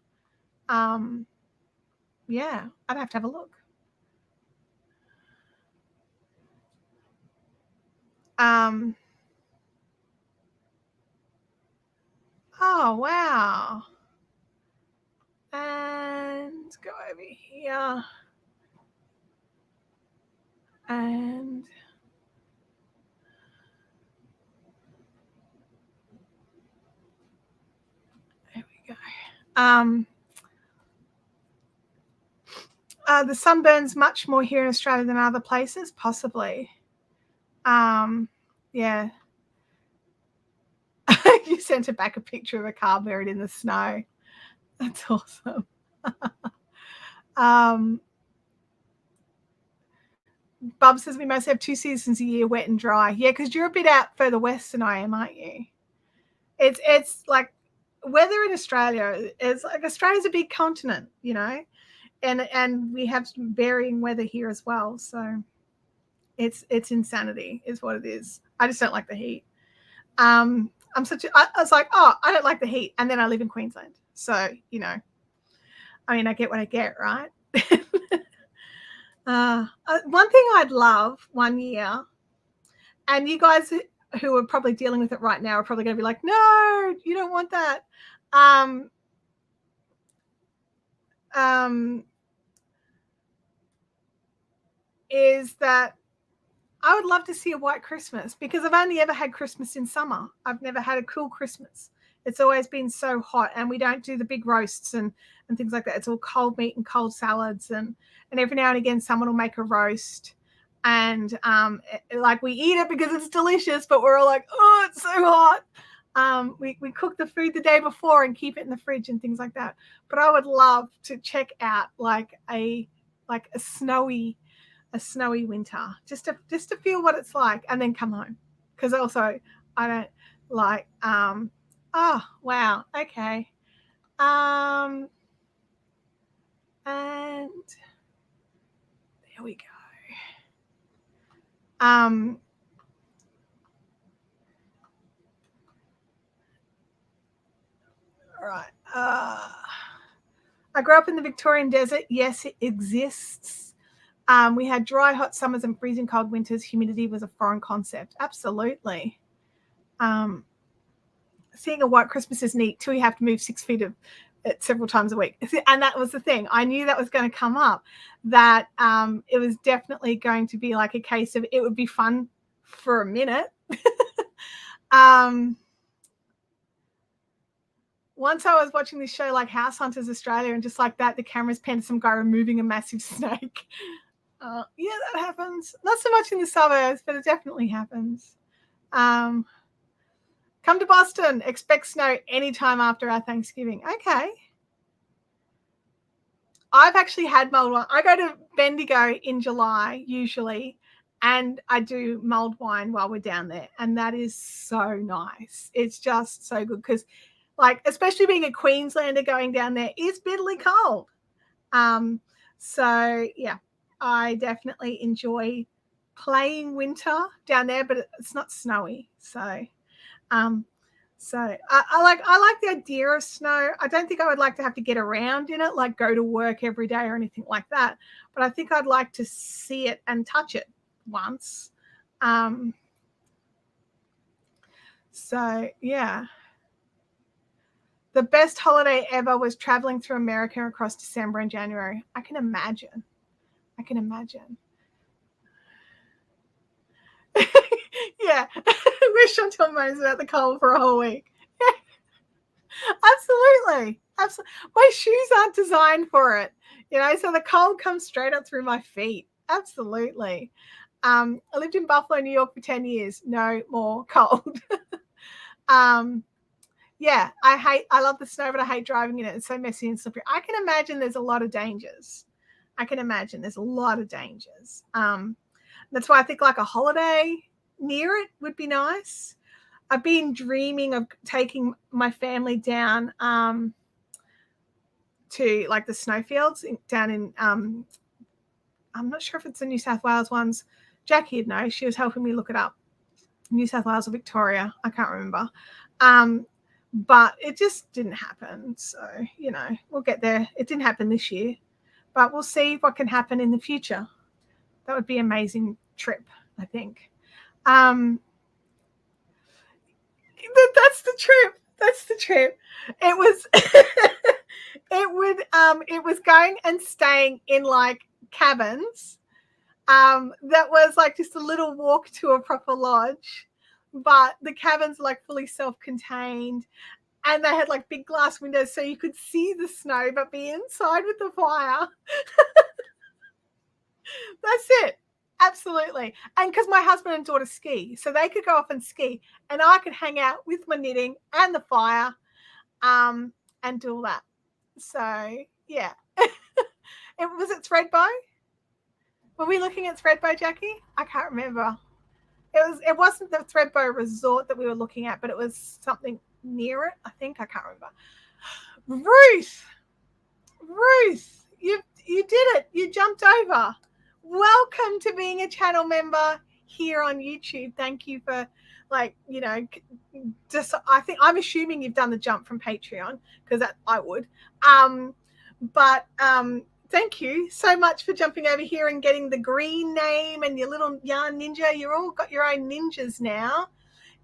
Yeah, I'd have to have a look. Oh, wow. And go over here. And there we go. The sunburn's much more here in Australia than other places, possibly. Yeah. You sent back a picture of a car buried in the snow. That's awesome. Bub says we must have 2 seasons a year, wet and dry. Yeah, because you're a bit out further west than I am, aren't you? It's like weather in Australia is like Australia's a big continent, and we have some varying weather here as well. So it's insanity is what it is. I just don't like the heat. I was like, oh, I don't like the heat. And then I live in Queensland. So, I get what I get, right? One thing I'd love one year, and you guys who are probably dealing with it right now are probably going to be like, no, you don't want that. Is that I would love to see a white Christmas because I've only ever had Christmas in summer. I've never had a cool Christmas. It's always been so hot, and we don't do the big roasts and things like that. It's all cold meat and cold salads, and every now and again someone will make a roast, and like we eat it because it's delicious, but we're all like, oh, it's so hot. We cook the food the day before and keep it in the fridge and things like that. But I would love to check out like a snowy winter just to feel what it's like and then come home, because also I don't like oh wow, okay. And there we go. All right. I grew up in the Victorian desert. Yes, it exists. We had dry, hot summers and freezing cold winters. Humidity was a foreign concept. Absolutely. Seeing a white Christmas is neat till you have to move 6 feet several times a week. And that was the thing. I knew that was going to come up, that it was definitely going to be like a case of it would be fun for a minute. Once I was watching this show like House Hunters Australia, and just like that, the cameras panned some guy removing a massive snake. Yeah, that happens. Not so much in the suburbs, but it definitely happens. Come to Boston. Expect snow anytime after our Thanksgiving. Okay. I've actually had mulled wine. I go to Bendigo in July usually, and I do mulled wine while we're down there, and that is so nice. It's just so good because, like, especially being a Queenslander going down there, it's bitterly cold. So yeah, I definitely enjoy playing winter down there, but it's not snowy. So I like the idea of snow. I don't think I would like to have to get around in it, like go to work every day or anything like that. But I think I'd like to see it and touch it once. So yeah. The best holiday ever was traveling through America across December and January. I can imagine. Yeah. Where Chantal moans about the cold for a whole week. Absolutely. Absolutely. My shoes aren't designed for it, so the cold comes straight up through my feet. Absolutely. I lived in Buffalo, New York for 10 years. No more cold. Yeah, I love the snow, but I hate driving in it. It's so messy and slippery. I can imagine there's a lot of dangers. That's why I think like a holiday near it would be nice. I've been dreaming of taking my family down to like the snowfields down in I'm not sure if it's the New South Wales ones. Jackie'd know. She was helping me look it up. New South Wales or Victoria. I can't remember. But it just didn't happen. So, we'll get there. It didn't happen this year, but we'll see what can happen in the future. That would be an amazing trip, I think. That's the trip. It was it was going and staying in like cabins. That was like just a little walk to a proper lodge, but the cabins like fully self-contained, and they had like big glass windows so you could see the snow but be inside with the fire. That's it. Absolutely. And because my husband and daughter ski, so they could go off and ski, and I could hang out with my knitting and the fire, and do all that. So yeah. Was it Threadbow? Were we looking at Threadbow, Jackie? I can't remember. It wasn't the Threadbow resort that we were looking at, but it was something near it, I think. I can't remember. Ruth, you did it. You jumped over. Welcome to being a channel member here on YouTube. Thank you for I think I'm assuming you've done the jump from Patreon, because that I would. But thank you so much for jumping over here and getting the green name and your little yarn ninja. You're all got your own ninjas now.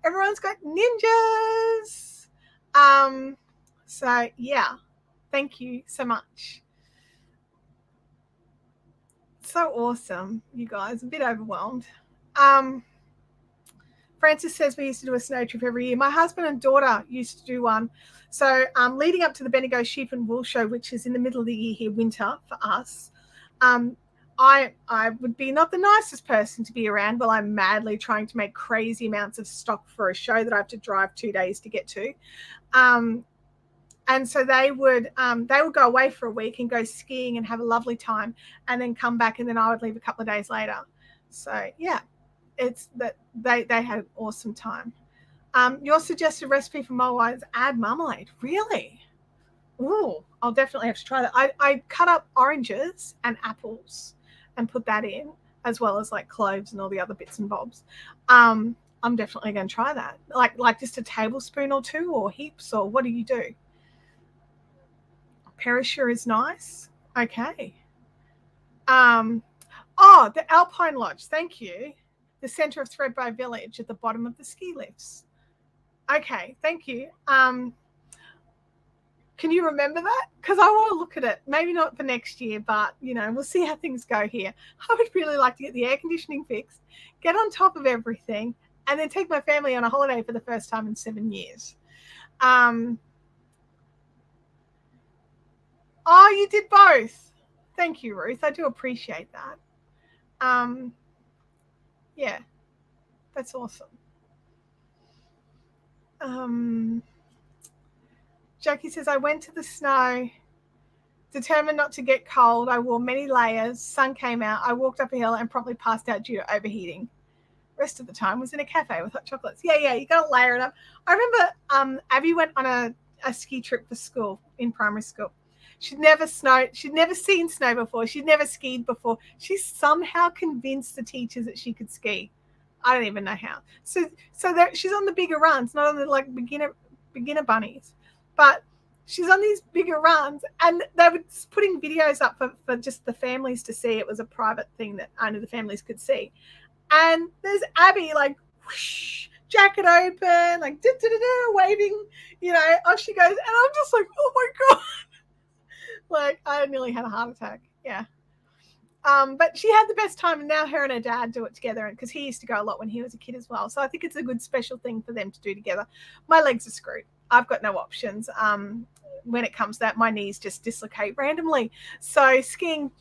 Everyone's got ninjas. So yeah, thank you so much. So awesome, you guys. A bit overwhelmed. Francis says we used to do a snow trip every year. My husband and daughter used to do one. So leading up to the Bendigo Sheep and Wool Show, which is in the middle of the year here, winter for us, I would be not the nicest person to be around while I'm madly trying to make crazy amounts of stock for a show that I have to drive 2 days to get to. And so they would go away for a week and go skiing and have a lovely time, and then come back, and then I would leave a couple of days later. So yeah, it's that they had an awesome time. Your suggested recipe for mulled is add marmalade. Really? Ooh, I'll definitely have to try that. I cut up oranges and apples and put that in, as well as like cloves and all the other bits and bobs. I'm definitely going to try that. Like just a tablespoon or two, or heaps, or what do you do? Perisher is nice. Okay. The Alpine Lodge. Thank you. The center of Threadbow Village at the bottom of the ski lifts. Okay. Thank you. Can you remember that? Because I want to look at it. Maybe not for next year, but we'll see how things go here. I would really like to get the air conditioning fixed, get on top of everything, and then take my family on a holiday for the first time in 7 years. Oh, you did both. Thank you, Ruth. I do appreciate that. Yeah, that's awesome. Jackie says, I went to the snow, determined not to get cold. I wore many layers. Sun came out. I walked up a hill and promptly passed out due to overheating. Rest of the time was in a cafe with hot chocolates. Yeah, you got to layer it up. I remember Abby went on a ski trip for school in primary school. She'd never snowed. She'd never seen snow before. She'd never skied before. She somehow convinced the teachers that she could ski. I don't even know how. So she's on the bigger runs, not on the like beginner bunnies, but she's on these bigger runs, and they were putting videos up for just the families to see. It was a private thing that only the families could see. And there's Abby like whoosh, jacket open, like waving, off she goes, and I'm just like, oh my god. Like, I nearly had a heart attack. Yeah. But she had the best time, and now her and her dad do it together, because he used to go a lot when he was a kid as well. So I think it's a good special thing for them to do together. My legs are screwed. I've got no options. When it comes to that, my knees just dislocate randomly. So skiing,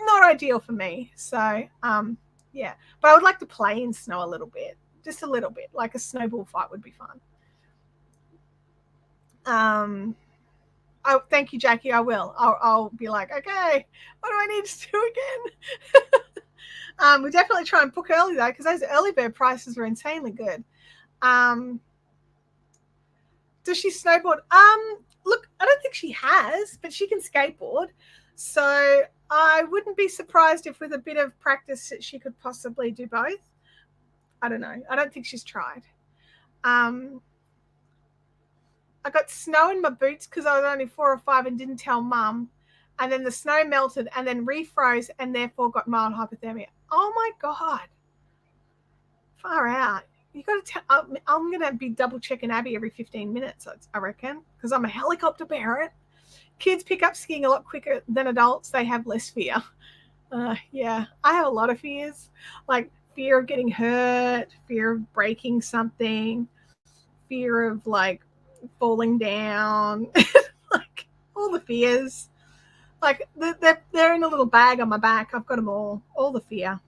not ideal for me. So yeah, but I would like to play in snow a little bit, just a little bit. Like a snowball fight would be fun. Oh, thank you, Jackie. I will. I'll be like, okay, what do I need to do again? We definitely try and book early though, because those early bird prices were insanely good. Does she snowboard? Look, I don't think she has, but she can skateboard. So I wouldn't be surprised if with a bit of practice she could possibly do both. I don't know. I don't think she's tried. I got snow in my boots because I was only 4 or 5 and didn't tell mum. And then the snow melted and then refroze and therefore got mild hypothermia. Oh my God. Far out. You got to tell. I'm going to be double checking Abby every 15 minutes, I reckon, because I'm a helicopter parent. Kids pick up skiing a lot quicker than adults. They have less fear. Yeah, I have a lot of fears, like fear of getting hurt, fear of breaking something, fear of like falling down, like all the fears. Like they're in a little bag on my back. I've got them all the fear.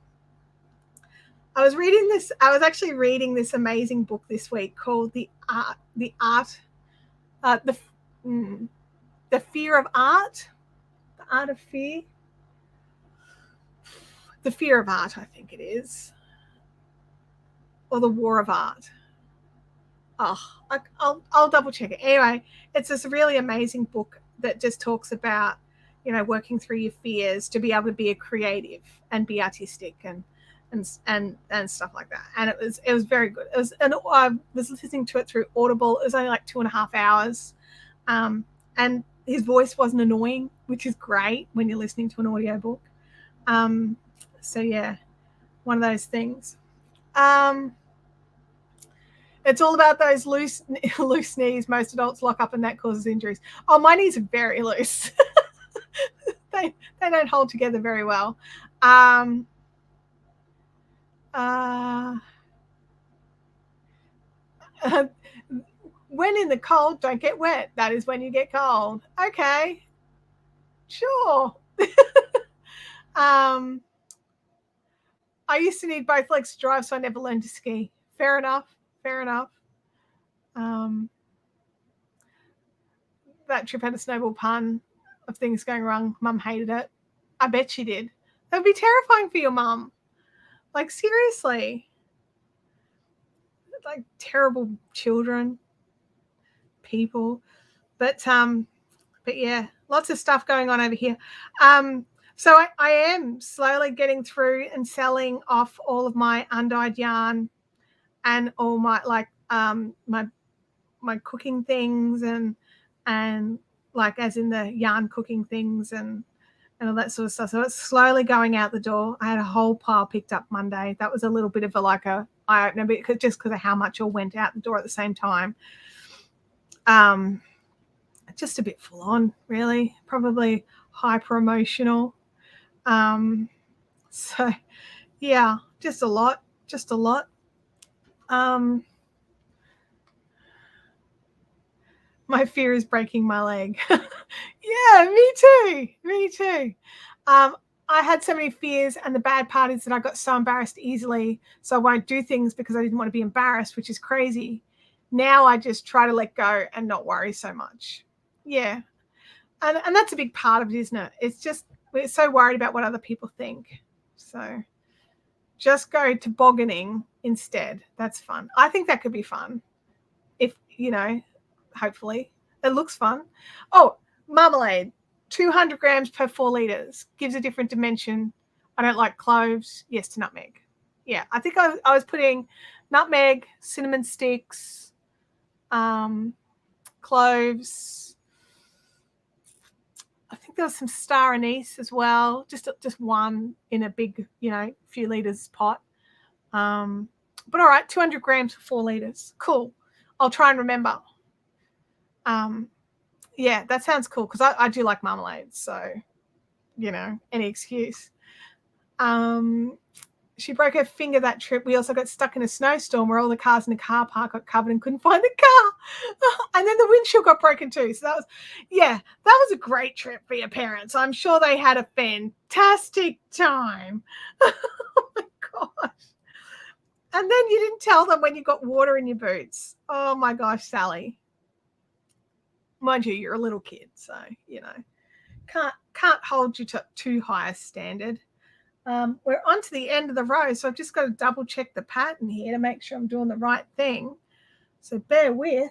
I was actually reading this amazing book this week called The Fear of Art, The Art of Fear, The Fear of Art, I think it is, or The War of Art. Oh, I'll double check it. Anyway, it's this really amazing book that just talks about, working through your fears to be able to be a creative and be artistic and stuff like that. And it was very good. I was listening to it through Audible. It was only like 2.5 hours. And his voice wasn't annoying, which is great when you're listening to an audiobook. So yeah, one of those things. It's all about those loose knees. Most adults lock up and that causes injuries. Oh, my knees are very loose. They don't hold together very well. When in the cold, don't get wet. That is when you get cold. Okay. Sure. I used to need both legs to drive, so I never learned to ski. Fair enough. That trip had a snowball pun of things going wrong. Mum hated it. I bet she did. That would be terrifying for your mum. Like, seriously. Like, terrible children, people. But yeah, lots of stuff going on over here. So I am slowly getting through and selling off all of my undyed yarn and all my my cooking things and like as in the yarn cooking things and all that sort of stuff. So it's slowly going out the door. I had a whole pile picked up Monday. That was a little bit of a eye-opener just because of how much all went out the door at the same time. Just a bit full on, really. Probably hyper emotional. So yeah, just a lot. My fear is breaking my leg. Yeah, me too. I had so many fears, and the bad part is that I got so embarrassed easily, so I won't do things because I didn't want to be embarrassed, which is crazy. Now I just try to let go and not worry so much. Yeah. And that's a big part of it, isn't it? It's just we're so worried about what other people think. So just go tobogganing instead. That's fun. I think that could be fun. If, hopefully. It looks fun. Oh, marmalade. 200 grams per 4 liters. Gives a different dimension. I don't like cloves. Yes to nutmeg. Yeah, I think I was putting nutmeg, cinnamon sticks, cloves. I think there was some star anise as well. Just one in a big, few liters pot. But all right, 200 grams for 4 liters. Cool. I'll try and remember. Yeah, that sounds cool because I do like marmalade. So, any excuse. she broke her finger that trip. We also got stuck in a snowstorm where all the cars in the car park got covered and couldn't find the car. And then the windshield got broken too. So that was a great trip for your parents. I'm sure they had a fantastic time. Oh my gosh. And then you didn't tell them when you got water in your boots. Oh my gosh, Sally. Mind you, you're a little kid, so, can't hold you to too high a standard. We're on to the end of the row, so I've just got to double check the pattern here to make sure I'm doing the right thing. So bear with.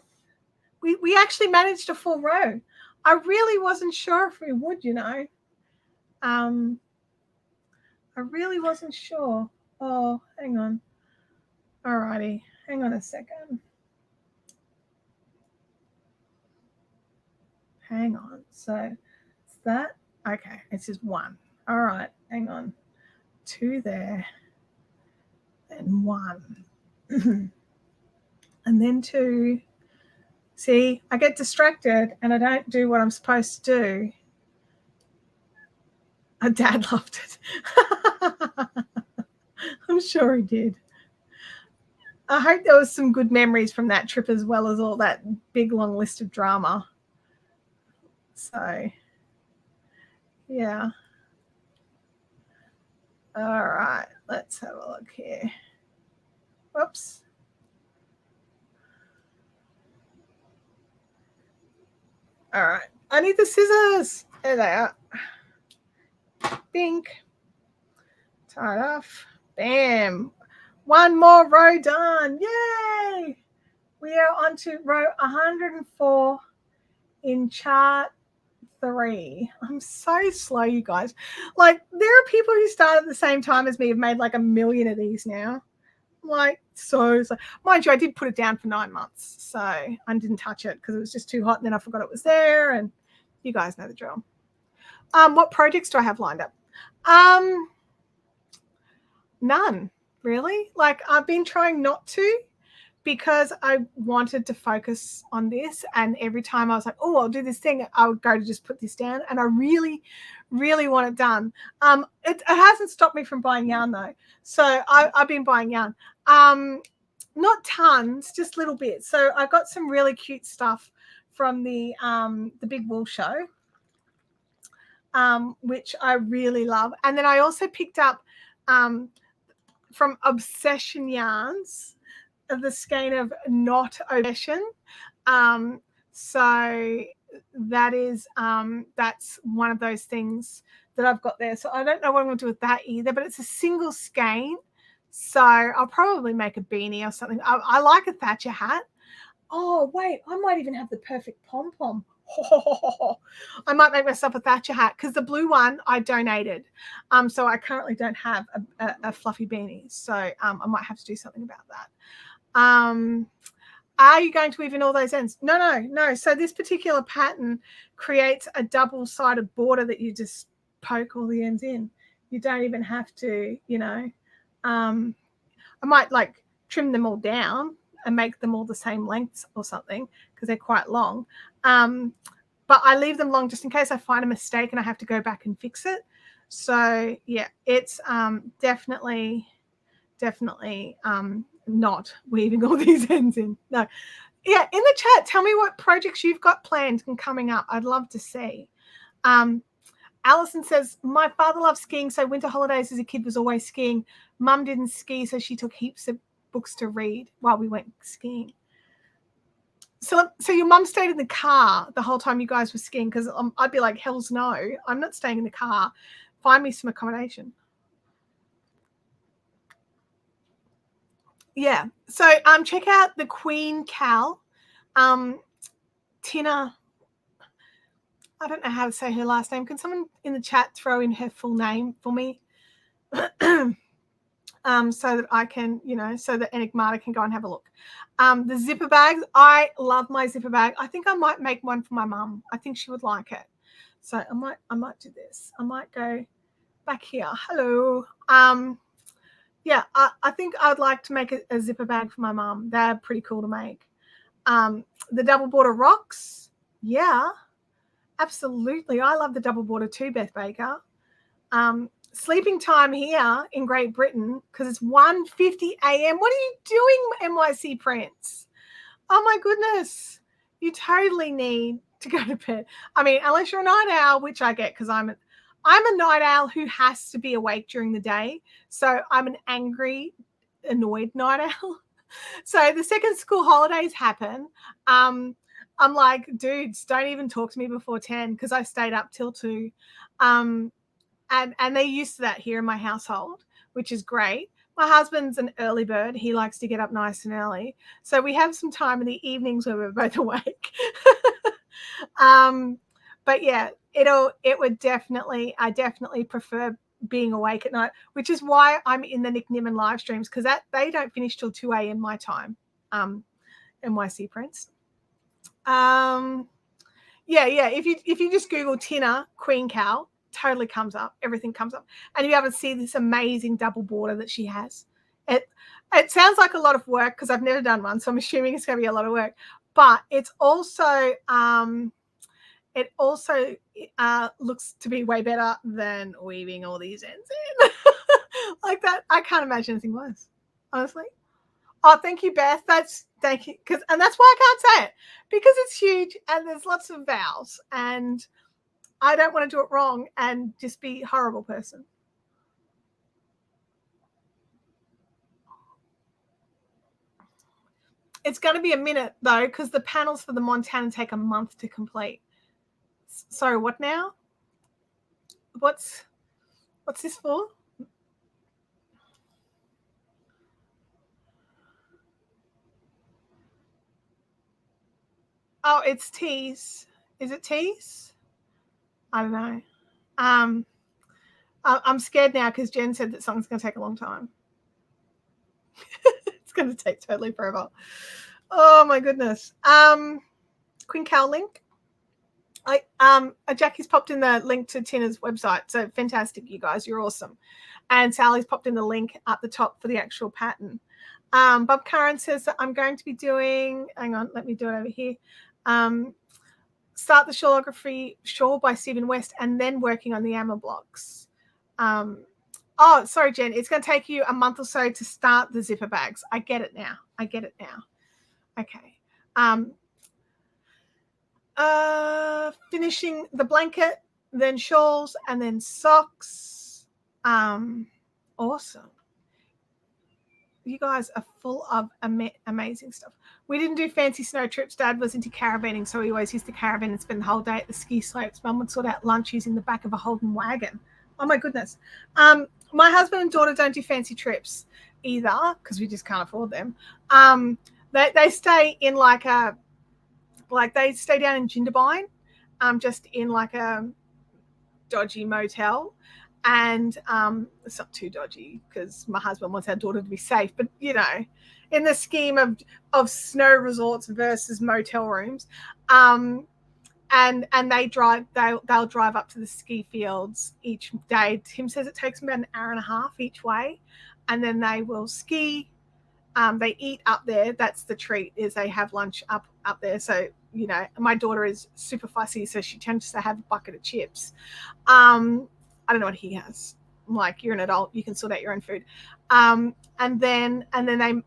We actually managed a full row. I really wasn't sure if we would, I really wasn't sure. Oh, hang on. Alrighty, hang on a second. Hang on. So it's that. Okay, it's just one. All right, hang on. 2 there, and 1. And then 2. See, I get distracted and I don't do what I'm supposed to do. My dad loved it. I'm sure he did. I hope there was some good memories from that trip as well as all that big long list of drama. So, yeah. All right, let's have a look here. Whoops. All right, I need the scissors. There they are. Bink. Tie it off. Bam. One more row done. Yay! We are on to row 104 in chart 3. I'm so slow, you guys. Like, there are people who started at the same time as me have made like 1 million of these now. Like, so mind you, I did put it down for 9 months, so I didn't touch it because it was just too hot, and then I forgot it was there, and you guys know the drill. What projects do I have lined up? None, really. Like, I've been trying not to, because I wanted to focus on this, and every time I was like, oh, I'll do this thing, I would go to just put this down, and I really, really want it done. It hasn't stopped me from buying yarn, though. So I've been buying yarn. Not tons, just little bits. So I got some really cute stuff from the Big Wool Show, which I really love. And then I also picked up from Obsession Yarns, the skein of Not Obsession. So that is that's one of those things that I've got there. So I don't know what I'm going to do with that either, but it's a single skein. So I'll probably make a beanie or something. I like a Thatcher hat. Oh, wait, I might even have the perfect pom-pom. I might make myself a Thatcher hat because the blue one I donated. So I currently don't have a fluffy beanie. So I might have to do something about that. Are you going to weave in all those ends? No. So this particular pattern creates a double-sided border that you just poke all the ends in. You don't even have to, I might like trim them all down and make them all the same lengths or something because they're quite long. But I leave them long just in case I find a mistake and I have to go back and fix it. So yeah, it's definitely not weaving all these ends in. No. Yeah, in the chat, tell me what projects you've got planned and coming up. I'd love to see. Alison says, my father loved skiing, so winter holidays as a kid was always skiing. Mum didn't ski, so she took heaps of books to read while we went skiing. So your mum stayed in the car the whole time you guys were skiing? Because I'd be like, hell's no, I'm not staying in the car. Find me some accommodation. Yeah. So check out the Queen Cal. Tina, I don't know how to say her last name. Can someone in the chat throw in her full name for me? So that I can, so that Enigmata can go and have a look. The zipper bags, I love my zipper bag. I think I might make one for my mum. I think she would like it. So I might do this. I might go back here. Hello. Yeah, I think I'd like to make a zipper bag for my mum. They're pretty cool to make. The double border rocks, yeah, absolutely. I love the double border too, Beth Baker. sleeping time here in Great Britain, because it's 1:50 a.m. What are you doing, NYC Prince? Oh my goodness. You totally need to go to bed. I mean, unless you're a night owl, which I get because I'm a night owl who has to be awake during the day. So I'm an angry, annoyed night owl. So the second school holidays happen, I'm like, dudes, don't even talk to me before 10 because I stayed up till 2. And they're used to that here in my household, which is great. My husband's an early bird. He likes to get up nice and early. So we have some time in the evenings where we're both awake. But yeah, I definitely prefer being awake at night, which is why I'm in the Nick Nimmin live streams, because they don't finish till 2 a.m. my time. NYC Prince. Yeah. If you just Google Tina Queen Cow, totally comes up. Everything comes up, and you haven't seen this amazing double border that she has. It sounds like a lot of work because I've never done one, so I'm assuming it's going to be a lot of work. But it's also looks to be way better than weaving all these ends in. Like that. I can't imagine anything worse, honestly. Oh, thank you, Beth. Thank you. And that's why I can't say it, because it's huge and there's lots of vowels and I don't want to do it wrong and just be a horrible person. It's going to be a minute though, because the panels for the Montana take a month to complete. Sorry, what now? What's this for? Oh, it's tees. Is it tees? I don't know. I'm scared now because Jen said that something's going to take a long time. It's going to take totally forever. Oh my goodness. Queen Cow link. Jackie's popped in the link to Tina's website. So fantastic, you guys. You're awesome. And Sally's popped in the link at the top for the actual pattern. Bob Curran says that I'm going to be doing, hang on, let me do it over here. Start the shawlography shawl by Stephen West and then working on the Amma blocks. Oh, sorry, Jen. It's going to take you a month or so to start the zipper bags. I get it now. Okay. Finishing the blanket, then shawls, and then socks. Awesome. You guys are full of amazing stuff. We didn't do fancy snow trips. Dad was into caravanning, so he always used to caravan and spend the whole day at the ski slopes. Mum would sort out lunch using the back of a Holden wagon. Oh my goodness. My husband and daughter don't do fancy trips either because we just can't afford them. They stay in they stay down in Jindabyne, just in like a dodgy motel. And it's not too dodgy because my husband wants our daughter to be safe, but you know, in the scheme of snow resorts versus motel rooms, and they'll drive up to the ski fields each day. Tim says it takes about an hour and a half each way, and then they will ski. They eat up there. That's the treat, is they have lunch up there. So, you know, my daughter is super fussy, so she tends to have a bucket of chips. I don't know what he has. I'm like, you're an adult, you can sort out your own food. And then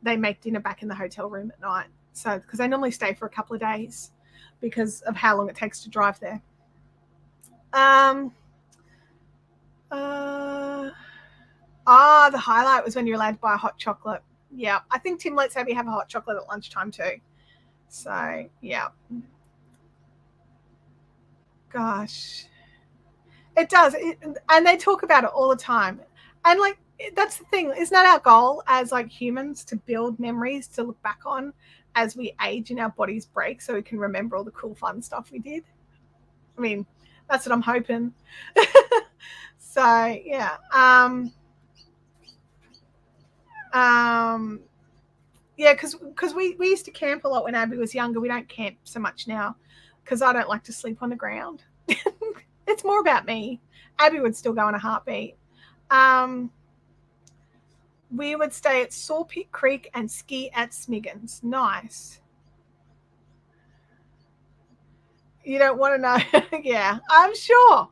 they make dinner back in the hotel room at night. So, because they normally stay for a couple of days because of how long it takes to drive there. The highlight was when you're allowed to buy a hot chocolate. Yeah, I think Tim lets Abby have a hot chocolate at lunchtime too. So, yeah. Gosh. It does. And they talk about it all the time. And like, that's the thing. Isn't that our goal as like humans, to build memories to look back on as we age and our bodies break so we can remember all the cool, fun stuff we did? I mean, that's what I'm hoping. So, yeah. Yeah, because we used to camp a lot when Abby was younger. We don't camp so much now because I don't like to sleep on the ground. It's more about me. Abby would still go in a heartbeat. We would stay at Sawpit Creek and ski at Smiggins. Nice. You don't want to know? Yeah, I'm sure.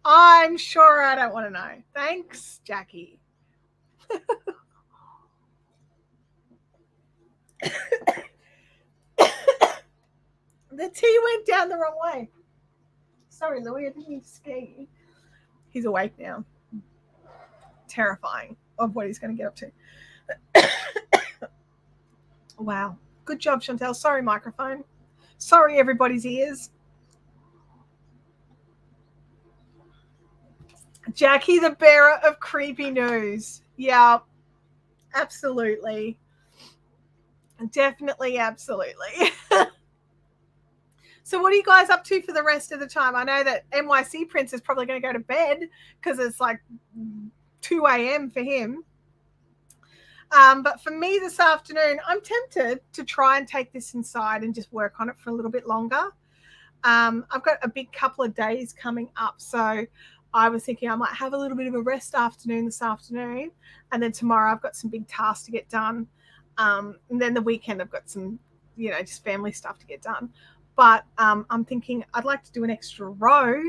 I'm sure I don't want to know. Thanks, Jackie. The tea went down the wrong way. Sorry, Louis, I didn't mean to scare you. He's awake now. Terrifying of what he's going to get up to. Wow. Good job, Chantel. Sorry, microphone. Sorry, everybody's ears. Jackie, the bearer of creepy news. Yeah, absolutely. Definitely, absolutely. So what are you guys up to for the rest of the time? I know that NYC Prince is probably going to go to bed because it's like 2 a.m. for him. But for me this afternoon, I'm tempted to try and take this inside and just work on it for a little bit longer. I've got a big couple of days coming up, so I was thinking I might have a little bit of a rest afternoon this afternoon, and then tomorrow I've got some big tasks to get done. And then the weekend I've got some, just family stuff to get done. But I'm thinking I'd like to do an extra row.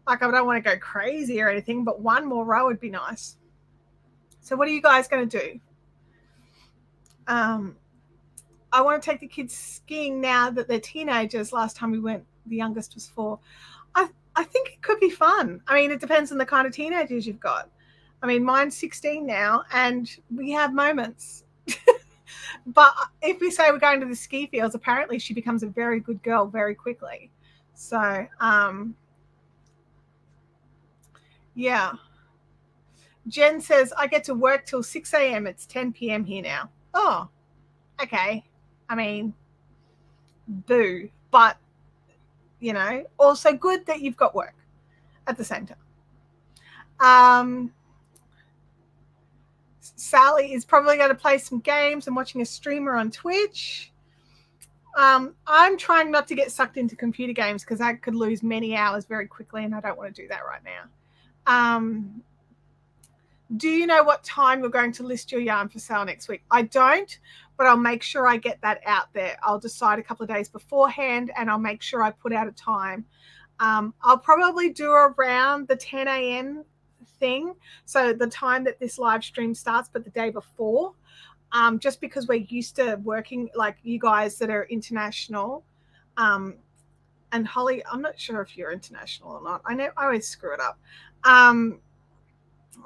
Like, I don't want to go crazy or anything, but one more row would be nice. So what are you guys going to do? I want to take the kids skiing now that they're teenagers. Last time we went, the youngest was 4. I think it could be fun. I mean, it depends on the kind of teenagers you've got. I mean, mine's 16 now, and we have moments. But if we say we're going to the ski fields, apparently she becomes a very good girl very quickly. So, yeah. Jen says, I get to work till 6 a.m. It's 10 p.m. here now. Oh, okay. I mean, boo. But, also good that you've got work at the same time. Sally is probably going to play some games and watching a streamer on Twitch. I'm trying not to get sucked into computer games because I could lose many hours very quickly, and I don't want to do that right now. Do you know what time you're going to list your yarn for sale next week? I don't, but I'll make sure I get that out there. I'll decide a couple of days beforehand, and I'll make sure I put out a time. I'll probably do around the 10 a.m. thing, so the time that this live stream starts, but the day before, just because we're used to working, like you guys that are international, and Holly, I'm not sure if you're international or not. I always screw it up.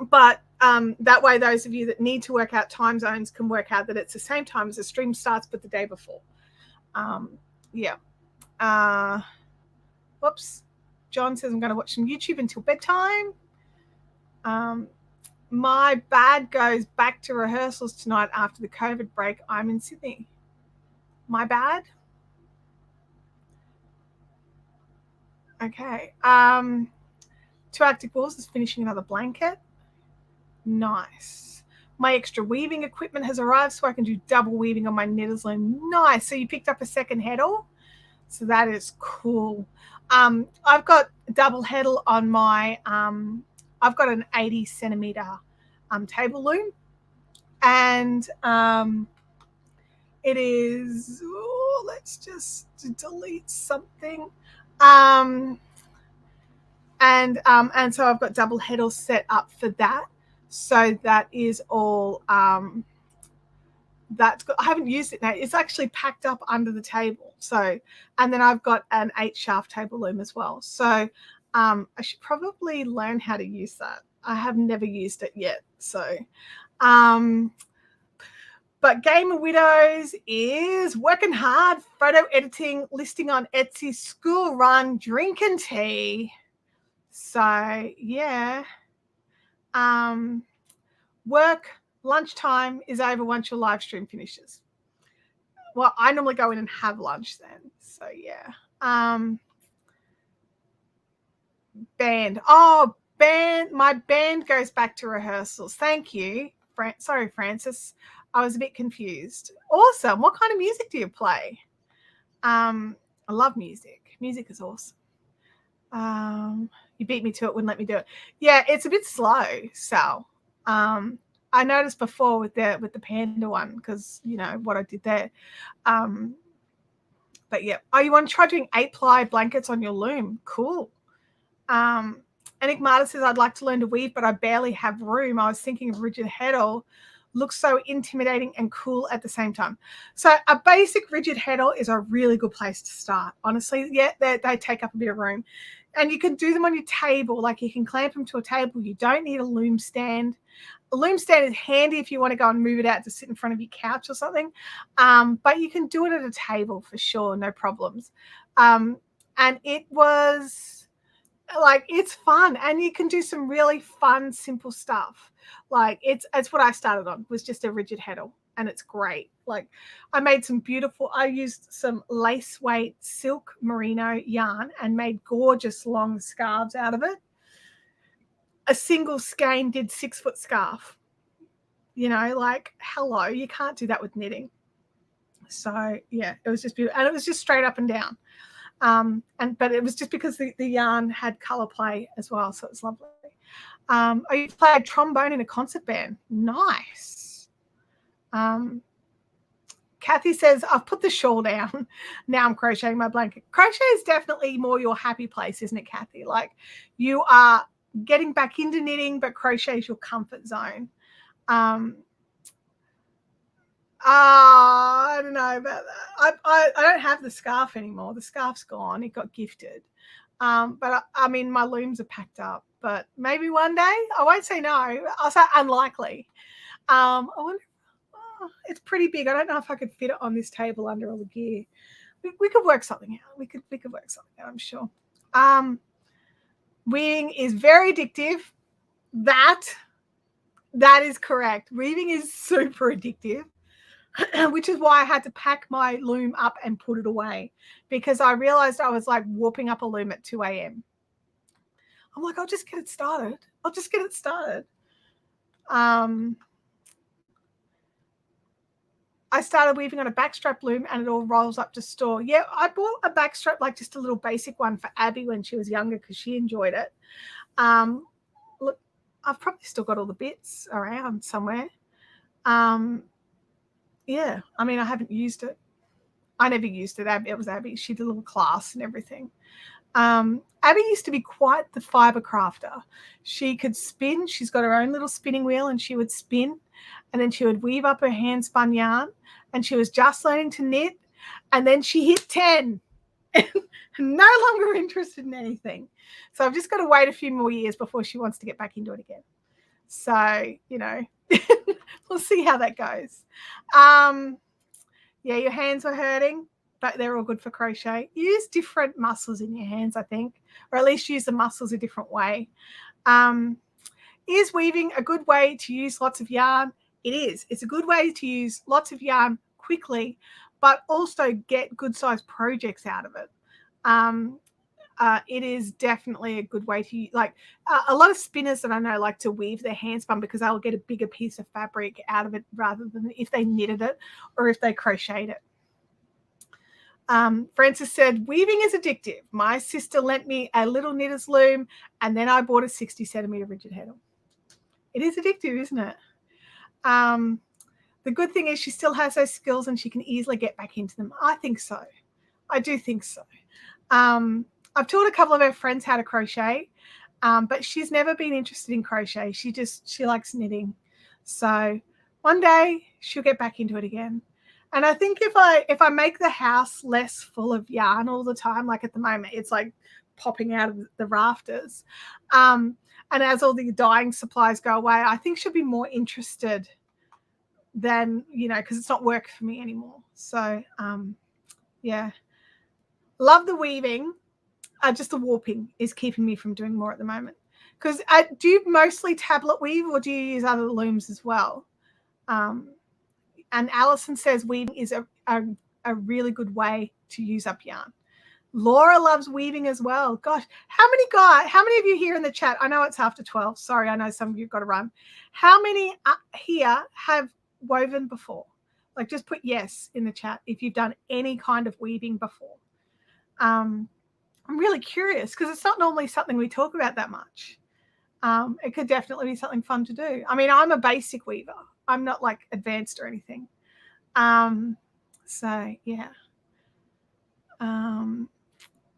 But that way, those of you that need to work out time zones can work out that it's the same time as the stream starts, but the day before. Yeah. Whoops. John says I'm going to watch some YouTube until bedtime. My bad goes back to rehearsals tonight after the COVID break. I'm in Sydney. My bad. Okay. Two Arctic Wolves is finishing another blanket. Nice. My extra weaving equipment has arrived, so I can do double weaving on my knitters loom. Nice. So you picked up a second heddle. So that is cool. I've got double heddle on my, I've got an 80 centimeter table loom, and it is, let's just delete something. And so I've got double heddle set up for that. So that is all, I haven't used it now. It's actually packed up under the table. So, and then I've got an 8 shaft table loom as well. So I should probably learn how to use that. I have never used it yet. So, but Game of Widows is working hard, photo editing, listing on Etsy, school run, drinking tea. So yeah. Work, lunchtime is over once your live stream finishes. Well, I normally go in and have lunch then. So yeah. Band. Oh, band. My band goes back to rehearsals. Thank you. Sorry, Francis. I was a bit confused. Awesome. What kind of music do you play? I love music. Music is awesome. You beat me to it, wouldn't let me do it. Yeah, it's a bit slow, Sal. I noticed before with the panda one, because what I did there. But yeah. Oh, you want to try doing 8-ply blankets on your loom? Cool. Enigmata says, I'd like to learn to weave, but I barely have room. I was thinking of rigid heddle. Looks so intimidating and cool at the same time. So a basic rigid heddle is a really good place to start. Honestly, yeah, they take up a bit of room. And you can do them on your table. Like you can clamp them to a table. You don't need a loom stand. A loom stand is handy if you want to go and move it out to sit in front of your couch or something. But you can do it at a table for sure, no problems. And it was like, it's fun, and you can do some really fun, simple stuff. Like it's what I started on, was just a rigid heddle, and it's great. Like I made some beautiful, I used some lace weight silk merino yarn and made gorgeous long scarves out of it. A single skein did 6-foot scarf. You know, like, hello, you can't do that with knitting. So yeah, it was just beautiful, and it was just straight up and down. But it was just because the yarn had color play as well, so it's lovely. Oh, you played trombone in a concert band. Nice. Kathy says, I've put the shawl down. Now I'm crocheting my blanket. Crochet is definitely more your happy place, isn't it, Kathy? Like you are getting back into knitting, but crochet is your comfort zone. I don't know about that. I don't have the scarf anymore. The scarf's gone. It got gifted. But I mean, my looms are packed up. But maybe one day. I won't say no. I'll say unlikely. I wonder. It's pretty big. I don't know if I could fit it on this table under all the gear. We could work something out. We could work something out, I'm sure. Weaving is very addictive. That is correct. Weaving is super addictive. Which is why I had to pack my loom up and put it away, because I realized I was like warping up a loom at 2 a.m. I'm like, I'll just get it started. I started weaving on a backstrap loom and it all rolls up to store. Yeah, I bought a backstrap, like just a little basic one for Abby when she was younger because she enjoyed it. Look, I've probably still got all the bits around somewhere. Yeah, I mean, I haven't used it. I never used it. It was Abby. She did a little class and everything. Abby used to be quite the fiber crafter. She could spin. She's got her own little spinning wheel, and she would spin, and then she would weave up her hand spun yarn, and she was just learning to knit, and then she hit 10 and no longer interested in anything. So I've just got to wait a few more years before she wants to get back into it again. So, you know, we'll see how that goes. Yeah, your hands are hurting, but they're all good for crochet. Use different muscles in your hands, I think, or at least use the muscles a different way. Is weaving a good way to use lots of yarn? It is. It's a good way to use lots of yarn quickly, but also get good sized projects out of it. It is definitely a good way to, like, a lot of spinners that I know like to weave their hand spun because they'll get a bigger piece of fabric out of it rather than if they knitted it or if they crocheted it. Francis said, weaving is addictive. My sister lent me a little knitter's loom and then I bought a 60 centimeter rigid heddle. It is addictive, isn't it? The good thing is she still has those skills and she can easily get back into them. I think so. I do think so. I've taught a couple of her friends how to crochet, but she's never been interested in crochet. She likes knitting. So one day she'll get back into it again. And I think if I make the house less full of yarn all the time, like at the moment, it's like popping out of the rafters. And as all the dyeing supplies go away, I think she'll be more interested than, you know, because it's not work for me anymore. So, yeah. Love the weaving. Just the warping is keeping me from doing more at the moment. Because do you mostly tablet weave or do you use other looms as well? And Alison says weaving is a really good way to use up yarn. Laura loves weaving as well. Gosh, how many of you here in the chat? I know it's after 12. Sorry, I know some of you have got to run. How many here have woven before? Like, just put yes in the chat if you've done any kind of weaving before. I'm really curious because it's not normally something we talk about that much. It could definitely be something fun to do. I mean, I'm a basic weaver. I'm not like advanced or anything. So yeah.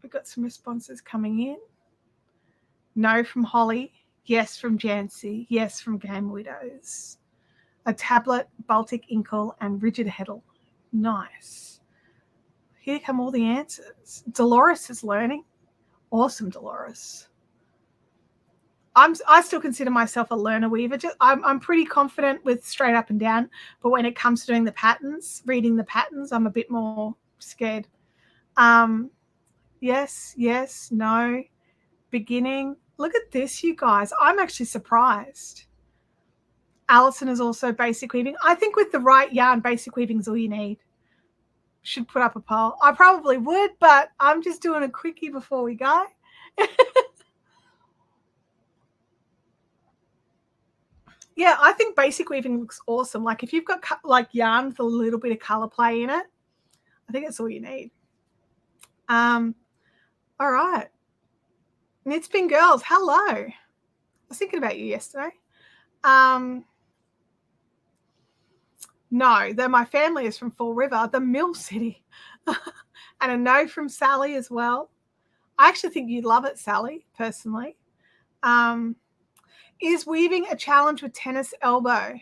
We've got some responses coming in. No from Holly. Yes from Jancy. Yes from Game Widows. A tablet, Baltic Inkle, and Rigid Heddle. Nice. Here come all the answers. Dolores is learning. Awesome, Dolores. I still consider myself a learner weaver. I'm pretty confident with straight up and down, but when it comes to doing the patterns, reading the patterns, I'm a bit more scared. Yes, no. Beginning. Look at this, you guys. I'm actually surprised. Alison is also basic weaving. I think with the right yarn, basic weaving is all you need. Should put up a poll. I probably would, but I'm just doing a quickie before we go. Yeah, I think basic weaving looks awesome. Like if you've got like yarn with a little bit of color play in it, I think that's all you need. All right. Knit Spin Girls, hello. I was thinking about you yesterday. No, though my family is from Fall River, the Mill City. And a no from Sally as well. I actually think you'd love it, Sally, personally. Is weaving a challenge with tennis elbow?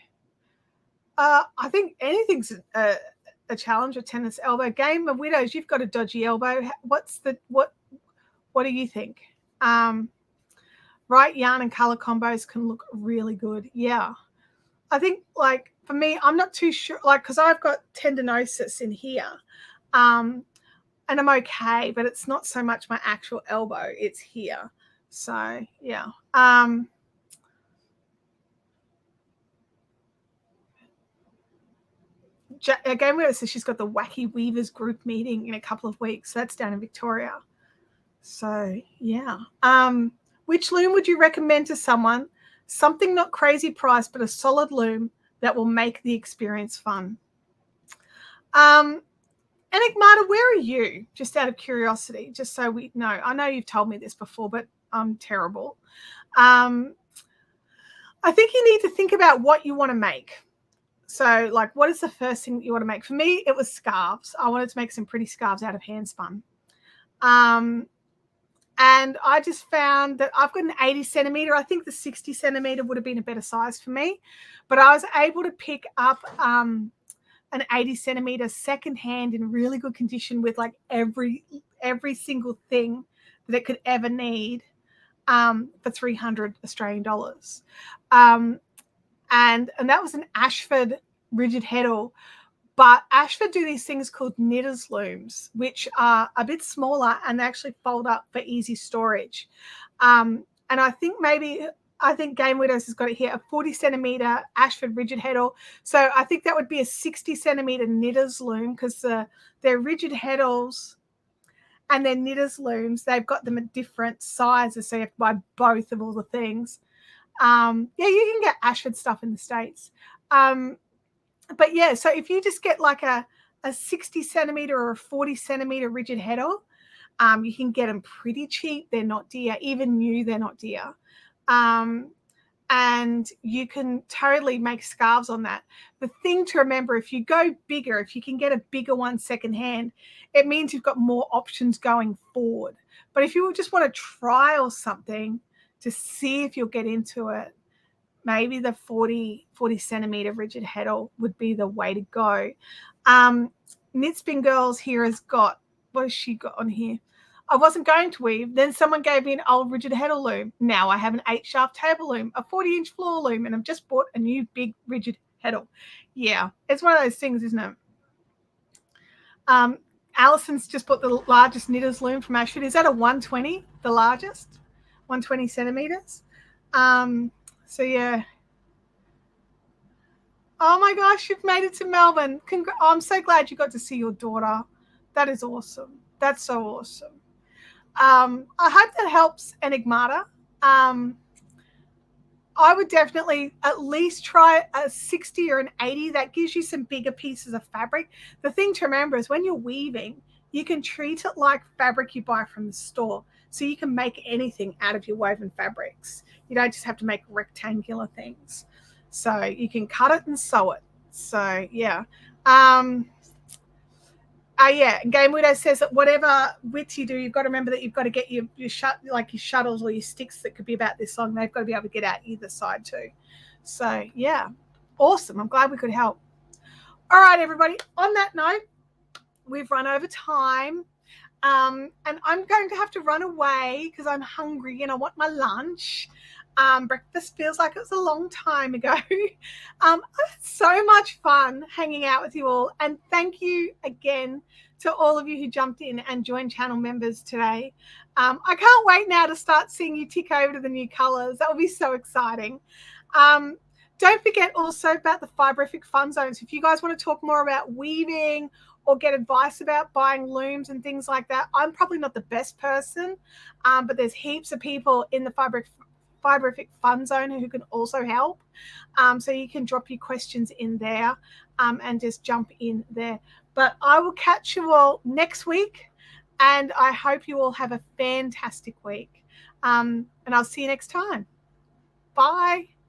I think anything's a challenge with tennis elbow. Game of Widows, you've got a dodgy elbow. What do you think? Right yarn and color combos can look really good. Yeah. I think, like, for me, I'm not too sure, like, because I've got tendinosis in here. And I'm okay, but it's not so much my actual elbow. It's here. So, yeah. Again, where it says she's got the Wacky Weavers group meeting in a couple of weeks. So that's down in Victoria. So, yeah. Which loom would you recommend to someone? Something not crazy priced, but a solid loom that will make the experience fun. Enigmata, where are you? Just out of curiosity, just so we know. I know you've told me this before, but I'm terrible. I think you need to think about what you want to make. So, like, what is the first thing that you want to make? For me, it was scarves. I wanted to make some pretty scarves out of hand spun. And I just found that I've got an 80 centimeter. I think the 60 centimeter would have been a better size for me. But I was able to pick up an 80 centimeter secondhand in really good condition with like every single thing that it could ever need for 300 Australian dollars. And that was an Ashford rigid heddle. But Ashford do these things called knitters looms, which are a bit smaller and they actually fold up for easy storage. And I think Game Widows has got it here, a 40 centimeter Ashford rigid heddle. So I think that would be a 60 centimeter knitters loom, because they're rigid heddles and they're knitters looms. They've got them at different sizes, so you have to buy both of all the things. Yeah, you can get Ashford stuff in the States. But yeah, so if you just get like a 60 centimeter or a 40 centimeter rigid heddle, you can get them pretty cheap. They're not dear. Even new, they're not dear. And you can totally make scarves on that. The thing to remember, if you go bigger, if you can get a bigger one secondhand, it means you've got more options going forward. But if you just want to trial something to see if you'll get into it, maybe the 40 centimeter rigid heddle would be the way to go. Knit Spin Girls here has got, what has she got on here? I wasn't going to weave. Then someone gave me an old rigid heddle loom. Now I have an 8-shaft table loom, a 40-inch floor loom, and I've just bought a new big rigid heddle. Yeah, it's one of those things, isn't it? Alison's just bought the largest knitters loom from Ashford. Is that a 120, the largest? 120 centimeters? So, yeah. Oh, my gosh, you've made it to Melbourne. I'm so glad you got to see your daughter. That is awesome. That's so awesome. I hope that helps, Enigmata. I would definitely at least try a 60 or an 80. That gives you some bigger pieces of fabric. The thing to remember is when you're weaving, you can treat it like fabric you buy from the store. So you can make anything out of your woven fabrics. You don't just have to make rectangular things. So you can cut it and sew it. So, yeah. Yeah, Game Widow says that whatever width you do, you've got to remember that you've got to get your shuttles or your sticks that could be about this long. They've got to be able to get out either side too. So yeah, awesome. I'm glad we could help. All right, everybody. On that note, we've run over time. And I'm going to have to run away because I'm hungry and I want my lunch. Breakfast feels like it was a long time ago. I had so much fun hanging out with you all. And thank you again to all of you who jumped in and joined channel members today. I can't wait now to start seeing you tick over to the new colors. That will be so exciting. Don't forget also about the Fiberific Fun Zones. If you guys want to talk more about weaving or get advice about buying looms and things like that, I'm probably not the best person, but there's heaps of people in the Fiberific Fun Zone who can also help. So you can drop your questions in there and just jump in there. But I will catch you all next week, and I hope you all have a fantastic week. And I'll see you next time. Bye.